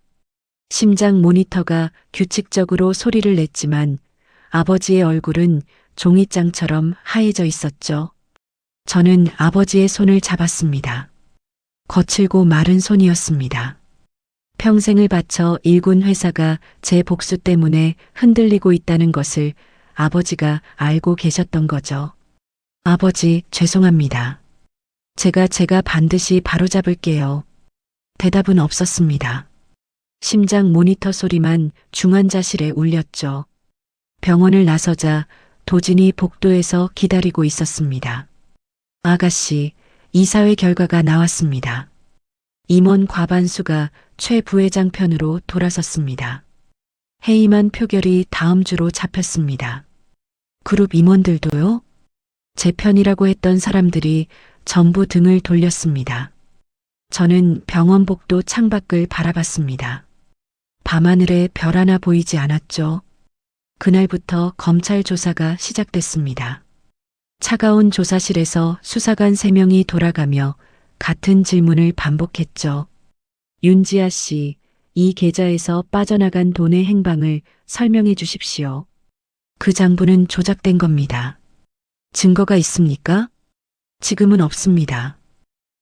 심장 모니터가 규칙적으로 소리를 냈지만 아버지의 얼굴은 종이장처럼 하얘져 있었죠. 저는 아버지의 손을 잡았습니다. 거칠고 마른 손이었습니다. 평생을 바쳐 일군 회사가 제 복수 때문에 흔들리고 있다는 것을 아버지가 알고 계셨던 거죠. 아버지, 죄송합니다. 제가 반드시 바로잡을게요. 대답은 없었습니다. 심장 모니터 소리만 중환자실에 울렸죠. 병원을 나서자 도진이 복도에서 기다리고 있었습니다. 아가씨, 이사회 결과가 나왔습니다. 임원 과반수가 최 부회장 편으로 돌아섰습니다. 해임한 표결이 다음 주로 잡혔습니다. 그룹 임원들도요? 제 편이라고 했던 사람들이 전부 등을 돌렸습니다. 저는 병원 복도 창밖을 바라봤습니다. 밤하늘에 별 하나 보이지 않았죠. 그날부터 검찰 조사가 시작됐습니다. 차가운 조사실에서 수사관 3명이 돌아가며 같은 질문을 반복했죠. 윤지아 씨, 이 계좌에서 빠져나간 돈의 행방을 설명해 주십시오. 그 장부는 조작된 겁니다. 증거가 있습니까? 지금은 없습니다.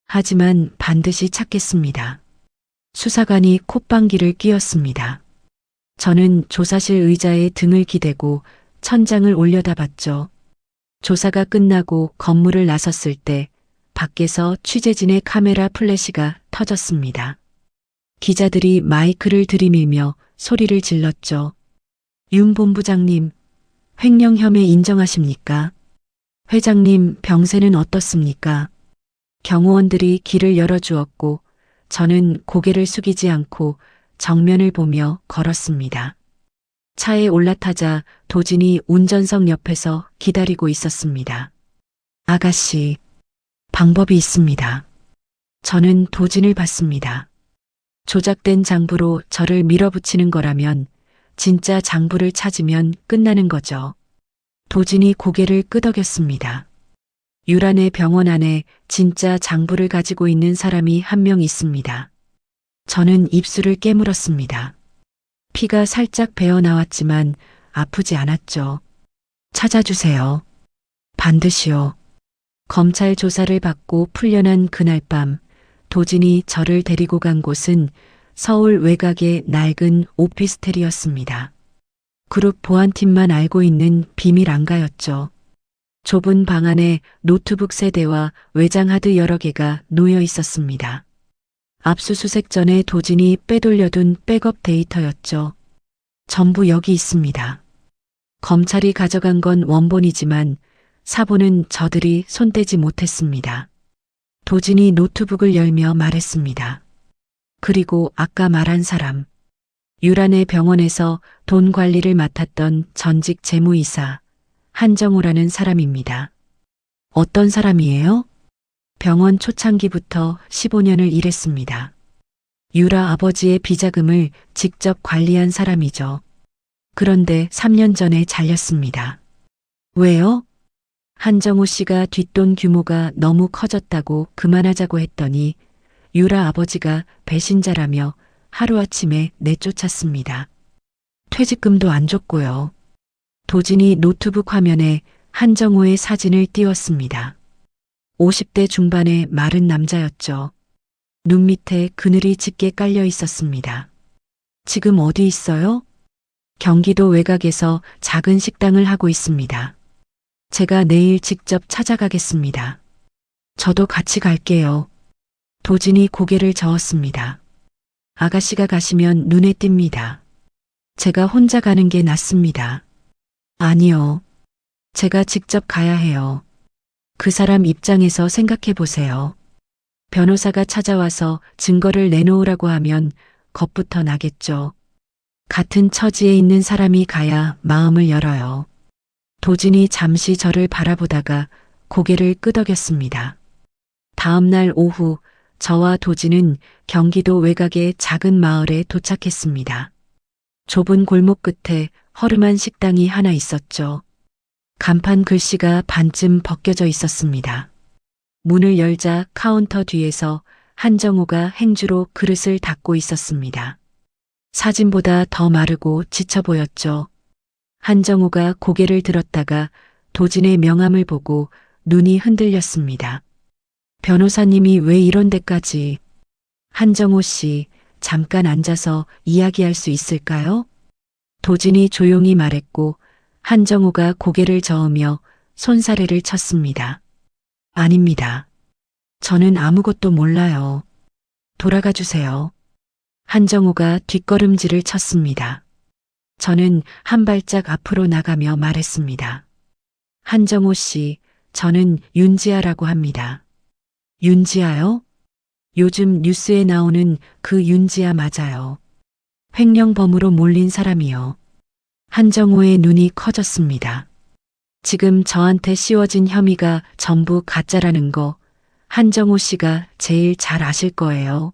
하지만 반드시 찾겠습니다. 수사관이 콧방귀를 뀌었습니다. 저는 조사실 의자에 등을 기대고 천장을 올려다봤죠. 조사가 끝나고 건물을 나섰을 때 밖에서 취재진의 카메라 플래시가 터졌습니다. 기자들이 마이크를 들이밀며 소리를 질렀죠. 윤 본부장님, 횡령 혐의 인정하십니까? 회장님, 병세는 어떻습니까? 경호원들이 길을 열어주었고 저는 고개를 숙이지 않고 정면을 보며 걸었습니다. 차에 올라타자 도진이 운전석 옆에서 기다리고 있었습니다. 아가씨, 방법이 있습니다. 저는 도진을 봤습니다. 조작된 장부로 저를 밀어붙이는 거라면 진짜 장부를 찾으면 끝나는 거죠. 도진이 고개를 끄덕였습니다. 유란의 병원 안에 진짜 장부를 가지고 있는 사람이 한 명 있습니다. 저는 입술을 깨물었습니다. 피가 살짝 배어 나왔지만 아프지 않았죠. 찾아주세요. 반드시요. 검찰 조사를 받고 풀려난 그날 밤 도진이 저를 데리고 간 곳은 서울 외곽의 낡은 오피스텔이었습니다. 그룹 보안팀만 알고 있는 비밀 안가였죠. 좁은 방 안에 노트북 3대와 외장하드 여러 개가 놓여 있었습니다. 압수수색 전에 도진이 빼돌려둔 백업 데이터였죠. 전부 여기 있습니다. 검찰이 가져간 건 원본이지만 사본은 저들이 손대지 못했습니다. 도진이 노트북을 열며 말했습니다. 그리고 아까 말한 사람, 유란의 병원에서 돈 관리를 맡았던 전직 재무이사 한정우라는 사람입니다. 어떤 사람이에요? 병원 초창기부터 15년을 일했습니다. 유라 아버지의 비자금을 직접 관리한 사람이죠. 그런데 3년 전에 잘렸습니다. 왜요? 한정우 씨가 뒷돈 규모가 너무 커졌다고 그만하자고 했더니 유라 아버지가 배신자라며 하루아침에 내쫓았습니다. 퇴직금도 안 줬고요. 도진이 노트북 화면에 한정우의 사진을 띄웠습니다. 50대 중반의 마른 남자였죠. 눈 밑에 그늘이 짙게 깔려 있었습니다. 지금 어디 있어요? 경기도 외곽에서 작은 식당을 하고 있습니다. 제가 내일 직접 찾아가겠습니다. 저도 같이 갈게요. 도진이 고개를 저었습니다. 아가씨가 가시면 눈에 띕니다. 제가 혼자 가는 게 낫습니다. 아니요. 제가 직접 가야 해요. 그 사람 입장에서 생각해 보세요. 변호사가 찾아와서 증거를 내놓으라고 하면 겁부터 나겠죠. 같은 처지에 있는 사람이 가야 마음을 열어요. 도진이 잠시 저를 바라보다가 고개를 끄덕였습니다. 다음 날 오후 저와 도진은 경기도 외곽의 작은 마을에 도착했습니다. 좁은 골목 끝에 허름한 식당이 하나 있었죠. 간판 글씨가 반쯤 벗겨져 있었습니다. 문을 열자 카운터 뒤에서 한정우가 행주로 그릇을 닦고 있었습니다. 사진보다 더 마르고 지쳐 보였죠. 한정우가 고개를 들었다가 도진의 명함을 보고 눈이 흔들렸습니다. 변호사님이 왜 이런 데까지? 한정우 씨, 잠깐 앉아서 이야기할 수 있을까요? 도진이 조용히 말했고 한정우가 고개를 저으며 손사래를 쳤습니다. 아닙니다. 저는 아무것도 몰라요. 돌아가 주세요. 한정우가 뒷걸음질을 쳤습니다. 저는 한 발짝 앞으로 나가며 말했습니다. 한정우 씨, 저는 윤지아라고 합니다. 윤지아요? 요즘 뉴스에 나오는 그 윤지아 맞아요. 횡령범으로 몰린 사람이요. 한정호의 눈이 커졌습니다. 지금 저한테 씌워진 혐의가 전부 가짜라는 거 한정호 씨가 제일 잘 아실 거예요.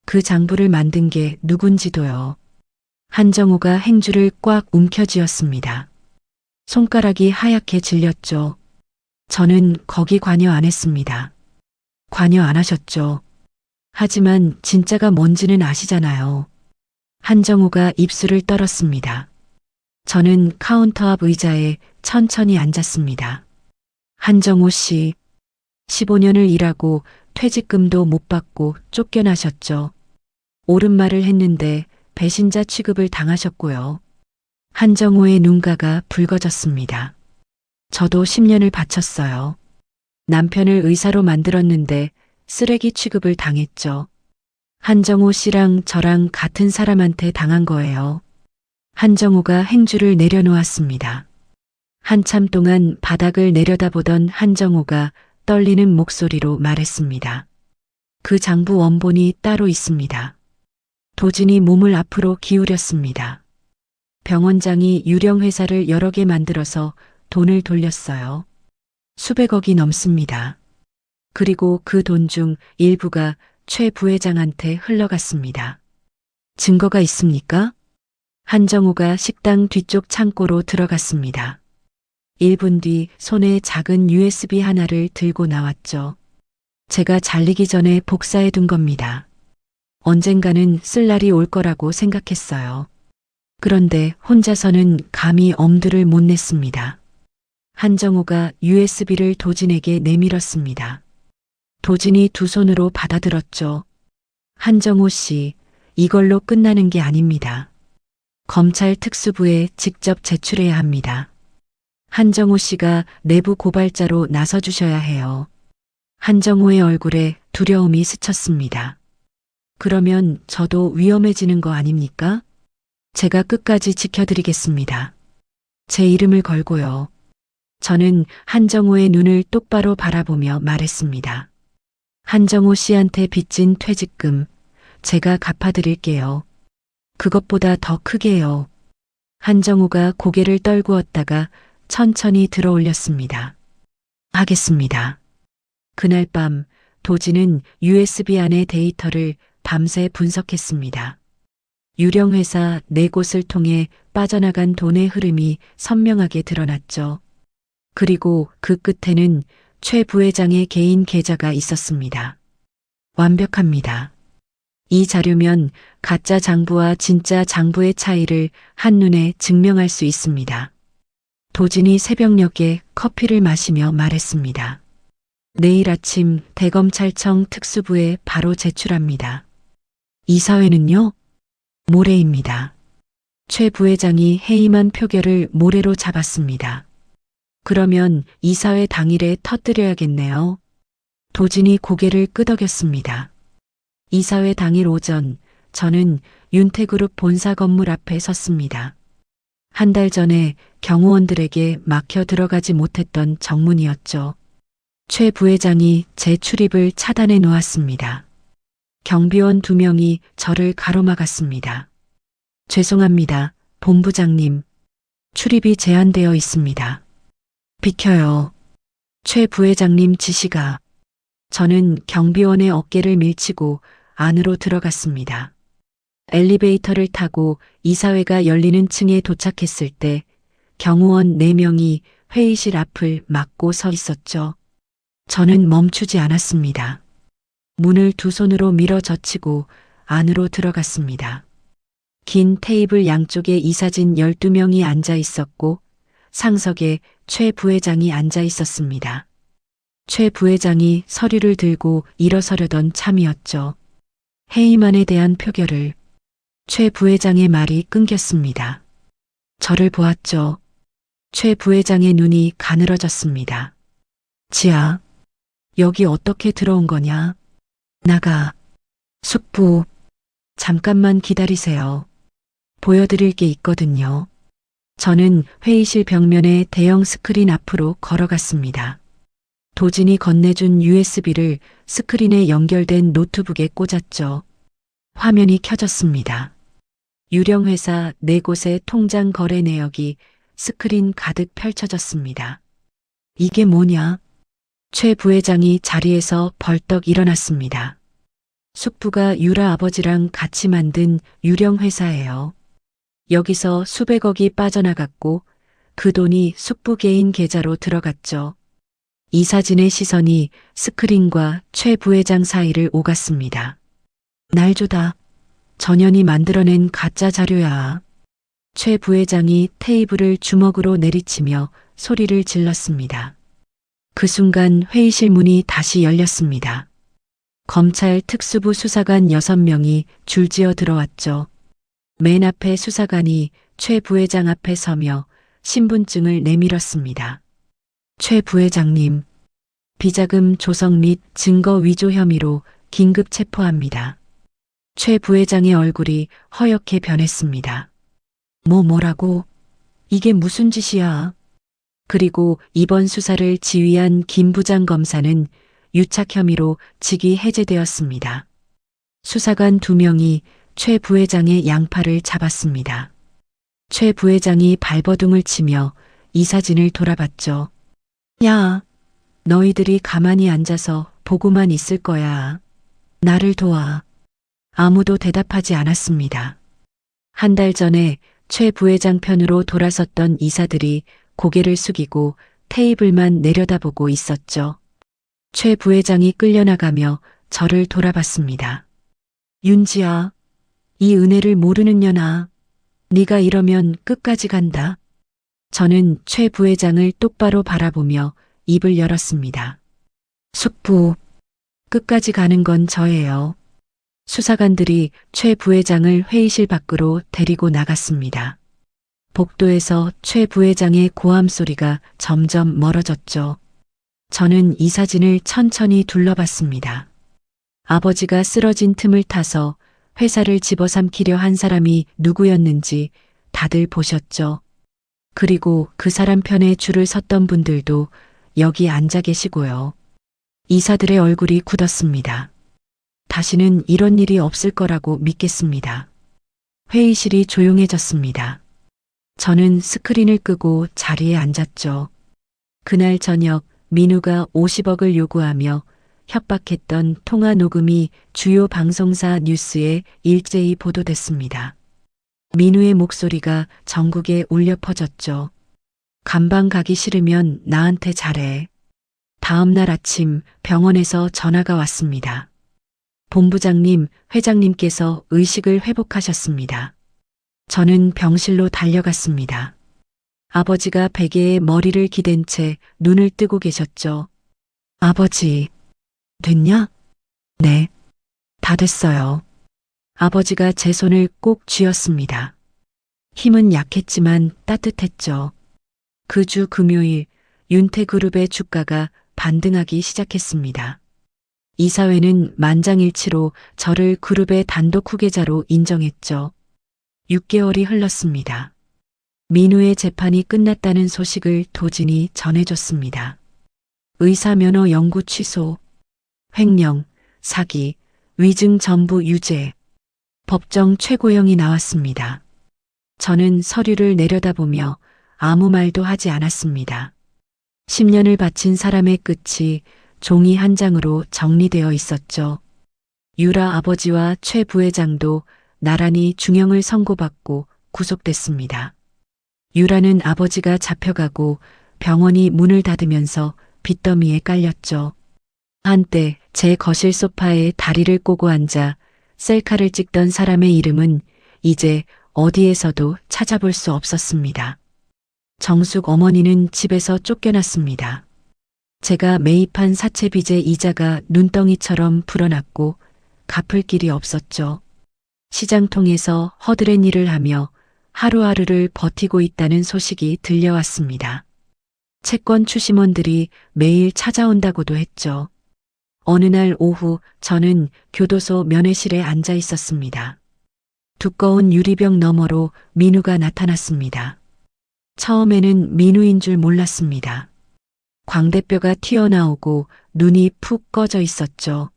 그 장부를 만든 게 누군지도요. 한정호가 행주를 꽉 움켜쥐었습니다. 손가락이 하얗게 질렸죠. 저는 거기 관여 안 했습니다. 관여 안 하셨죠. 하지만 진짜가 뭔지는 아시잖아요. 한정호가 입술을 떨었습니다. 저는 카운터 앞 의자에 천천히 앉았습니다. 한정호 씨, 15년을 일하고 퇴직금도 못 받고 쫓겨나셨죠. 옳은 말을 했는데 배신자 취급을 당하셨고요. 한정호의 눈가가 붉어졌습니다. 저도 10년을 바쳤어요. 남편을 의사로 만들었는데 쓰레기 취급을 당했죠. 한정호 씨랑 저랑 같은 사람한테 당한 거예요. 한정호가 행주를 내려놓았습니다. 한참 동안 바닥을 내려다보던 한정호가 떨리는 목소리로 말했습니다. 그 장부 원본이 따로 있습니다. 도진이 몸을 앞으로 기울였습니다. 병원장이 유령 회사를 여러 개 만들어서 돈을 돌렸어요. 수백억이 넘습니다. 그리고 그 돈 중 일부가 최 부회장한테 흘러갔습니다. 증거가 있습니까? 한정호가 식당 뒤쪽 창고로 들어갔습니다. 1분 뒤 손에 작은 USB 하나를 들고 나왔죠. 제가 잘리기 전에 복사해 둔 겁니다. 언젠가는 쓸 날이 올 거라고 생각했어요. 그런데 혼자서는 감히 엄두를 못 냈습니다. 한정호가 USB를 도진에게 내밀었습니다. 도진이 두 손으로 받아들었죠. 한정호 씨, 이걸로 끝나는 게 아닙니다. 검찰 특수부에 직접 제출해야 합니다. 한정호 씨가 내부 고발자로 나서주셔야 해요. 한정호의 얼굴에 두려움이 스쳤습니다. 그러면 저도 위험해지는 거 아닙니까? 제가 끝까지 지켜드리겠습니다. 제 이름을 걸고요. 저는 한정호의 눈을 똑바로 바라보며 말했습니다. 한정호 씨한테 빚진 퇴직금, 제가 갚아드릴게요. 그것보다 더 크게요. 한정호가 고개를 떨구었다가 천천히 들어 올렸습니다. 하겠습니다. 그날 밤 도진은 USB 안의 데이터를 밤새 분석했습니다. 유령회사 4곳을 통해 빠져나간 돈의 흐름이 선명하게 드러났죠. 그리고 그 끝에는 최 부회장의 개인 계좌가 있었습니다. 완벽합니다. 이 자료면 가짜 장부와 진짜 장부의 차이를 한눈에 증명할 수 있습니다. 도진이 새벽녘에 커피를 마시며 말했습니다. 내일 아침 대검찰청 특수부에 바로 제출합니다. 이사회는요? 모레입니다. 최 부회장이 해임한 표결을 모레로 잡았습니다. 그러면 이사회 당일에 터뜨려야겠네요. 도진이 고개를 끄덕였습니다. 이사회 당일 오전 저는 윤태그룹 본사 건물 앞에 섰습니다. 한 달 전에 경호원들에게 막혀 들어가지 못했던 정문이었죠. 최 부회장이 제 출입을 차단해 놓았습니다. 경비원 2명이 저를 가로막았습니다. 죄송합니다, 본부장님. 출입이 제한되어 있습니다. 비켜요. 최 부회장님 지시가. 저는 경비원의 어깨를 밀치고 안으로 들어갔습니다. 엘리베이터를 타고 이사회가 열리는 층에 도착했을 때 경호원 4명이 회의실 앞을 막고 서 있었죠. 저는 멈추지 않았습니다. 문을 두 손으로 밀어 젖히고 안으로 들어갔습니다. 긴 테이블 양쪽에 이사진 12명이 앉아 있었고 상석에 최 부회장이 앉아 있었습니다. 최 부회장이 서류를 들고 일어서려던 참이었죠. 해임안에 대한 표결을. 최 부회장의 말이 끊겼습니다. 저를 보았죠. 최 부회장의 눈이 가늘어졌습니다. 지아, 여기 어떻게 들어온 거냐? 나가. 숙부, 잠깐만 기다리세요. 보여드릴 게 있거든요. 저는 회의실 벽면에 대형 스크린 앞으로 걸어갔습니다. 도진이 건네준 USB를 스크린에 연결된 노트북에 꽂았죠. 화면이 켜졌습니다. 유령회사 4곳의 통장 거래 내역이 스크린 가득 펼쳐졌습니다. 이게 뭐냐? 최 부회장이 자리에서 벌떡 일어났습니다. 숙부가 유라 아버지랑 같이 만든 유령회사예요. 여기서 수백억이 빠져나갔고 그 돈이 숙부 개인 계좌로 들어갔죠. 이사진의 시선이 스크린과 최 부회장 사이를 오갔습니다. 날조다. 전현이 만들어낸 가짜 자료야. 최 부회장이 테이블을 주먹으로 내리치며 소리를 질렀습니다. 그 순간 회의실 문이 다시 열렸습니다. 검찰 특수부 수사관 6명이 줄지어 들어왔죠. 맨 앞에 수사관이 최 부회장 앞에 서며 신분증을 내밀었습니다. 최 부회장님, 비자금 조성 및 증거 위조 혐의로 긴급 체포합니다. 최 부회장의 얼굴이 허옇게 변했습니다. 뭐라고? 이게 무슨 짓이야? 그리고 이번 수사를 지휘한 김 부장 검사는 유착 혐의로 직위 해제되었습니다. 수사관 2명이 최 부회장의 양팔을 잡았습니다. 최 부회장이 발버둥을 치며 이사진을 돌아봤죠. 야, 너희들이 가만히 앉아서 보고만 있을 거야. 나를 도와. 아무도 대답하지 않았습니다. 한 달 전에 최 부회장 편으로 돌아섰던 이사들이 고개를 숙이고 테이블만 내려다보고 있었죠. 최 부회장이 끌려나가며 저를 돌아봤습니다. 윤지아, 이 은혜를 모르는 년아. 네가 이러면 끝까지 간다. 저는 최 부회장을 똑바로 바라보며 입을 열었습니다. 숙부, 끝까지 가는 건 저예요. 수사관들이 최 부회장을 회의실 밖으로 데리고 나갔습니다. 복도에서 최 부회장의 고함 소리가 점점 멀어졌죠. 저는 이 사진을 천천히 둘러봤습니다. 아버지가 쓰러진 틈을 타서 회사를 집어삼키려 한 사람이 누구였는지 다들 보셨죠. 그리고 그 사람 편에 줄을 섰던 분들도 여기 앉아 계시고요. 이사들의 얼굴이 굳었습니다. 다시는 이런 일이 없을 거라고 믿겠습니다. 회의실이 조용해졌습니다. 저는 스크린을 끄고 자리에 앉았죠. 그날 저녁 민우가 50억을 요구하며 협박했던 통화 녹음이 주요 방송사 뉴스에 일제히 보도됐습니다. 민우의 목소리가 전국에 울려 퍼졌죠. 감방 가기 싫으면 나한테 잘해. 다음 날 아침 병원에서 전화가 왔습니다. 본부장님, 회장님께서 의식을 회복하셨습니다. 저는 병실로 달려갔습니다. 아버지가 베개에 머리를 기댄 채 눈을 뜨고 계셨죠. 아버지, 됐냐? 네, 다 됐어요. 아버지가 제 손을 꼭 쥐었습니다. 힘은 약했지만 따뜻했죠. 그 주 금요일 윤태그룹의 주가가 반등하기 시작했습니다. 이사회는 만장일치로 저를 그룹의 단독 후계자로 인정했죠. 6개월이 흘렀습니다. 민우의 재판이 끝났다는 소식을 도진이 전해줬습니다. 의사면허 영구 취소, 횡령, 사기, 위증 전부 유죄, 법정 최고형이 나왔습니다. 저는 서류를 내려다보며 아무 말도 하지 않았습니다. 10년을 바친 사람의 끝이 종이 한 장으로 정리되어 있었죠. 유라 아버지와 최 부회장도 나란히 중형을 선고받고 구속됐습니다. 유라는 아버지가 잡혀가고 병원이 문을 닫으면서 빚더미에 깔렸죠. 한때 제 거실 소파에 다리를 꼬고 앉아 셀카를 찍던 사람의 이름은 이제 어디에서도 찾아볼 수 없었습니다. 정숙 어머니는 집에서 쫓겨났습니다. 제가 매입한 사채 빚의 이자가 눈덩이처럼 불어났고 갚을 길이 없었죠. 시장통에서 허드렛 일을 하며 하루하루를 버티고 있다는 소식이 들려왔습니다. 채권 추심원들이 매일 찾아온다고도 했죠. 어느 날 오후 저는 교도소 면회실에 앉아 있었습니다. 두꺼운 유리병 너머로 민우가 나타났습니다. 처음에는 민우인 줄 몰랐습니다. 광대뼈가 튀어나오고 눈이 푹 꺼져 있었죠.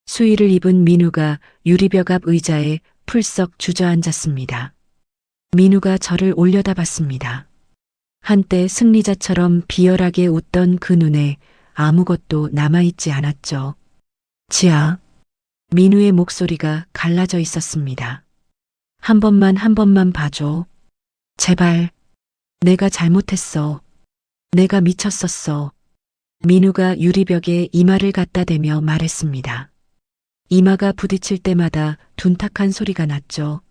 수의를 입은 민우가 유리벽 앞 의자에 풀썩 주저앉았습니다. 민우가 저를 올려다봤습니다. 한때 승리자처럼 비열하게 웃던 그 눈에 아무것도 남아있지 않았죠. 지아. 민우의 목소리가 갈라져 있었습니다. 한 번만 봐줘. 제발. 내가 잘못했어. 내가 미쳤었어. 민우가 유리벽에 이마를 갖다 대며 말했습니다. 이마가 부딪힐 때마다 둔탁한 소리가 났죠.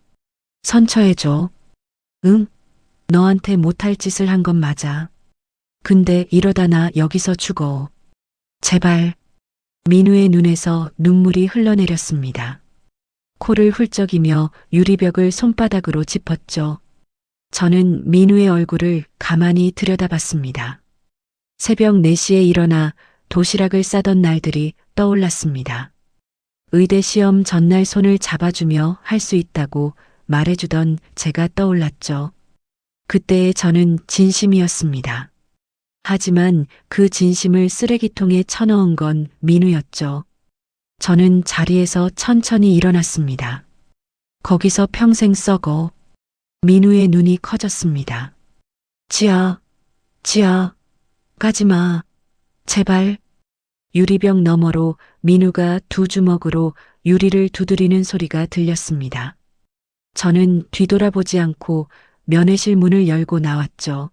선처해줘. 응? 너한테 못할 짓을 한 건 맞아. 근데 이러다 나 여기서 죽어. 제발. 민우의 눈에서 눈물이 흘러내렸습니다. 코를 훌쩍이며 유리벽을 손바닥으로 짚었죠. 저는 민우의 얼굴을 가만히 들여다봤습니다. 새벽 4시에 일어나 도시락을 싸던 날들이 떠올랐습니다. 의대 시험 전날 손을 잡아주며 할 수 있다고 말해주던 제가 떠올랐죠. 그때의 저는 진심이었습니다. 하지만 그 진심을 쓰레기통에 쳐넣은 건 민우였죠. 저는 자리에서 천천히 일어났습니다. 거기서 평생 썩어. 민우의 눈이 커졌습니다. 지아, 가지마. 제발. 유리벽 너머로 민우가 두 주먹으로 유리를 두드리는 소리가 들렸습니다. 저는 뒤돌아보지 않고 면회실 문을 열고 나왔죠.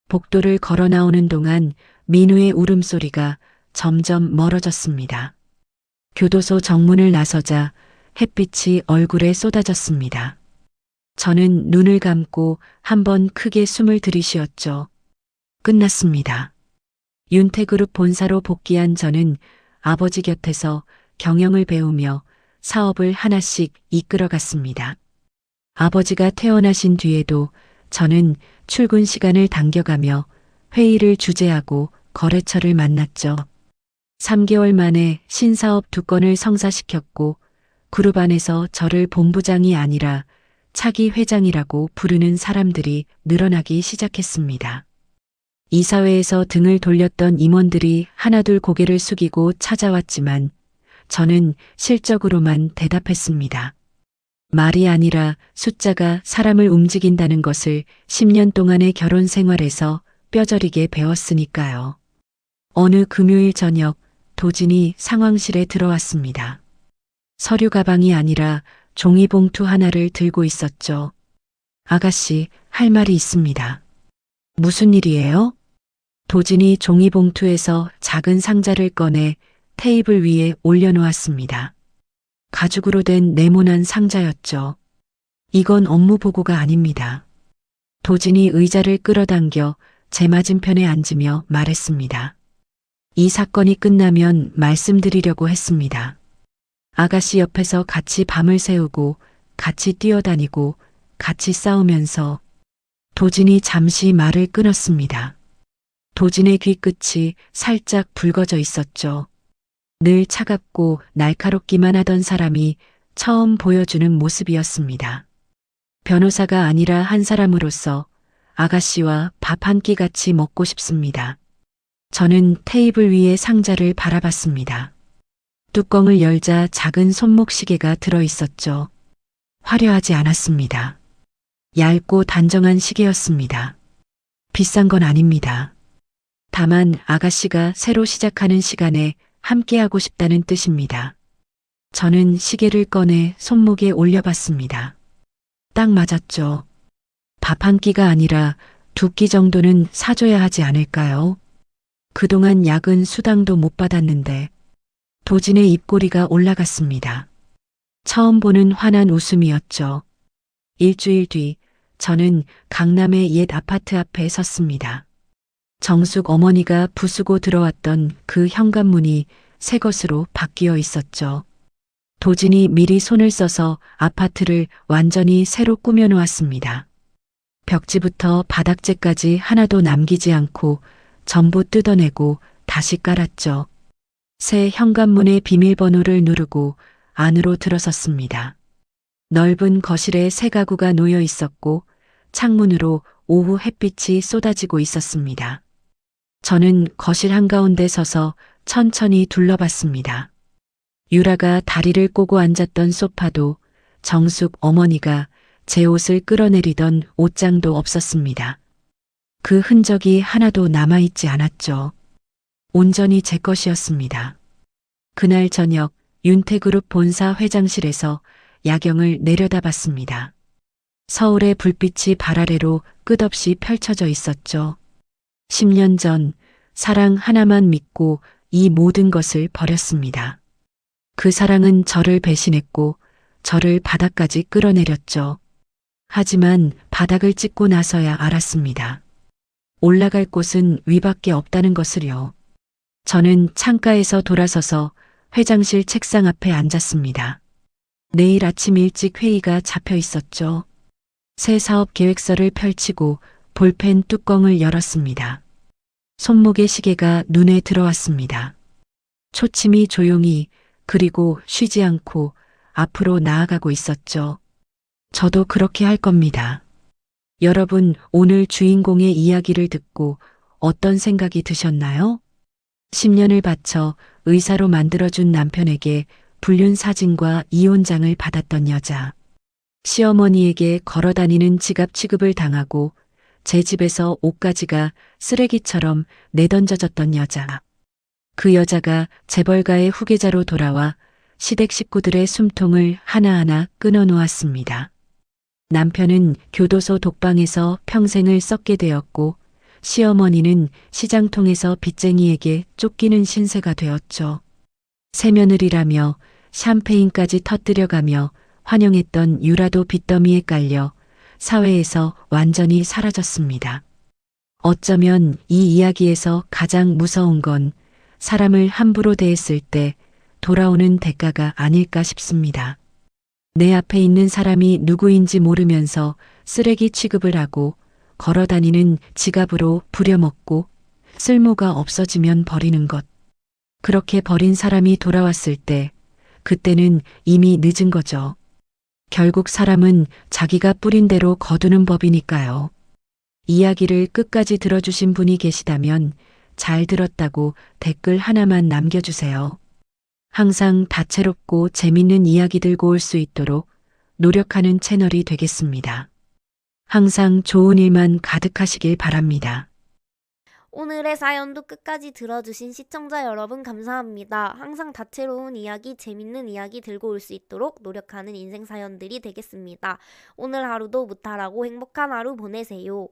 복도를 걸어 나오는 동안 민우의 울음소리가 점점 멀어졌습니다. 교도소 정문을 나서자 햇빛이 얼굴에 쏟아졌습니다. 저는 눈을 감고 한번 크게 숨을 들이쉬었죠. 끝났습니다. 윤태그룹 본사로 복귀한 저는 아버지 곁에서 경영을 배우며 사업을 하나씩 이끌어갔습니다. 아버지가 퇴원하신 뒤에도 저는 출근 시간을 당겨가며 회의를 주재하고 거래처를 만났죠. 3개월 만에 신사업 2건을 성사시켰고 그룹 안에서 저를 본부장이 아니라 차기 회장이라고 부르는 사람들이 늘어나기 시작했습니다. 이사회에서 등을 돌렸던 임원들이 하나둘 고개를 숙이고 찾아왔지만 저는 실적으로만 대답했습니다. 말이 아니라 숫자가 사람을 움직인다는 것을 10년 동안의 결혼 생활에서 뼈저리게 배웠으니까요. 어느 금요일 저녁 도진이 상황실에 들어왔습니다. 서류 가방이 아니라 종이봉투 하나를 들고 있었죠. 아가씨, 할 말이 있습니다. 무슨 일이에요? 도진이 종이봉투에서 작은 상자를 꺼내 테이블 위에 올려놓았습니다. 가죽으로 된 네모난 상자였죠. 이건 업무 보고가 아닙니다. 도진이 의자를 끌어당겨 제 맞은편에 앉으며 말했습니다. 이 사건이 끝나면 말씀드리려고 했습니다. 아가씨 옆에서 같이 밤을 새우고 같이 뛰어다니고 같이 싸우면서 도진이 잠시 말을 끊었습니다. 도진의 귀끝이 살짝 붉어져 있었죠. 늘 차갑고 날카롭기만 하던 사람이 처음 보여주는 모습이었습니다. 변호사가 아니라 한 사람으로서 아가씨와 밥 한 끼 같이 먹고 싶습니다. 저는 테이블 위의 상자를 바라봤습니다. 뚜껑을 열자 작은 손목시계가 들어 있었죠. 화려하지 않았습니다. 얇고 단정한 시계였습니다. 비싼 건 아닙니다. 다만 아가씨가 새로 시작하는 시간에 함께하고 싶다는 뜻입니다. 저는 시계를 꺼내 손목에 올려봤습니다. 딱 맞았죠. 밥 한 끼가 아니라 2끼 정도는 사줘야 하지 않을까요? 그동안 야근 수당도 못 받았는데 도진의 입꼬리가 올라갔습니다. 처음 보는 환한 웃음이었죠. 일주일 뒤 저는 강남의 옛 아파트 앞에 섰습니다. 정숙 어머니가 부수고 들어왔던 그 현관문이 새 것으로 바뀌어 있었죠. 도진이 미리 손을 써서 아파트를 완전히 새로 꾸며 놓았습니다. 벽지부터 바닥재까지 하나도 남기지 않고 전부 뜯어내고 다시 깔았죠. 새 현관문의 비밀번호를 누르고 안으로 들어섰습니다. 넓은 거실에 새 가구가 놓여 있었고 창문으로 오후 햇빛이 쏟아지고 있었습니다. 저는 거실 한가운데 서서 천천히 둘러봤습니다. 유라가 다리를 꼬고 앉았던 소파도 정숙 어머니가 제 옷을 끌어내리던 옷장도 없었습니다. 그 흔적이 하나도 남아있지 않았죠. 온전히 제 것이었습니다. 그날 저녁 윤태그룹 본사 회장실에서 야경을 내려다봤습니다. 서울의 불빛이 발 아래로 끝없이 펼쳐져 있었죠. 10년 전 사랑 하나만 믿고 이 모든 것을 버렸습니다. 그 사랑은 저를 배신했고 저를 바닥까지 끌어내렸죠. 하지만 바닥을 찍고 나서야 알았습니다. 올라갈 곳은 위밖에 없다는 것을요. 저는 창가에서 돌아서서 회장실 책상 앞에 앉았습니다. 내일 아침 일찍 회의가 잡혀 있었죠. 새 사업 계획서를 펼치고 볼펜 뚜껑을 열었습니다. 손목의 시계가 눈에 들어왔습니다. 초침이 조용히 그리고 쉬지 않고 앞으로 나아가고 있었죠. 저도 그렇게 할 겁니다. 여러분, 오늘 주인공의 이야기를 듣고 어떤 생각이 드셨나요? 10년을 바쳐 의사로 만들어준 남편에게 불륜 사진과 이혼장을 받았던 여자. 시어머니에게 걸어다니는 지갑 취급을 당하고 제 집에서 옷가지가 쓰레기처럼 내던져졌던 여자. 그 여자가 재벌가의 후계자로 돌아와 시댁 식구들의 숨통을 하나하나 끊어놓았습니다. 남편은 교도소 독방에서 평생을 썩게 되었고 시어머니는 시장통에서 빚쟁이에게 쫓기는 신세가 되었죠. 새며느리라며 샴페인까지 터뜨려가며 환영했던 유라도 빚더미에 깔려 사회에서 완전히 사라졌습니다. 어쩌면 이 이야기에서 가장 무서운 건 사람을 함부로 대했을 때 돌아오는 대가가 아닐까 싶습니다. 내 앞에 있는 사람이 누구인지 모르면서 쓰레기 취급을 하고 걸어다니는 지갑으로 부려먹고 쓸모가 없어지면 버리는 것. 그렇게 버린 사람이 돌아왔을 때 그때는 이미 늦은 거죠. 결국 사람은 자기가 뿌린 대로 거두는 법이니까요. 이야기를 끝까지 들어주신 분이 계시다면 잘 들었다고 댓글 하나만 남겨주세요. 항상 다채롭고 재밌는 이야기 들고 올 수 있도록 노력하는 채널이 되겠습니다. 항상 좋은 일만 가득하시길 바랍니다. 오늘의 사연도 끝까지 들어주신 시청자 여러분 감사합니다. 항상 다채로운 이야기, 재밌는 이야기 들고 올 수 있도록 노력하는 인생 사연들이 되겠습니다. 오늘 하루도 무탈하고 행복한 하루 보내세요.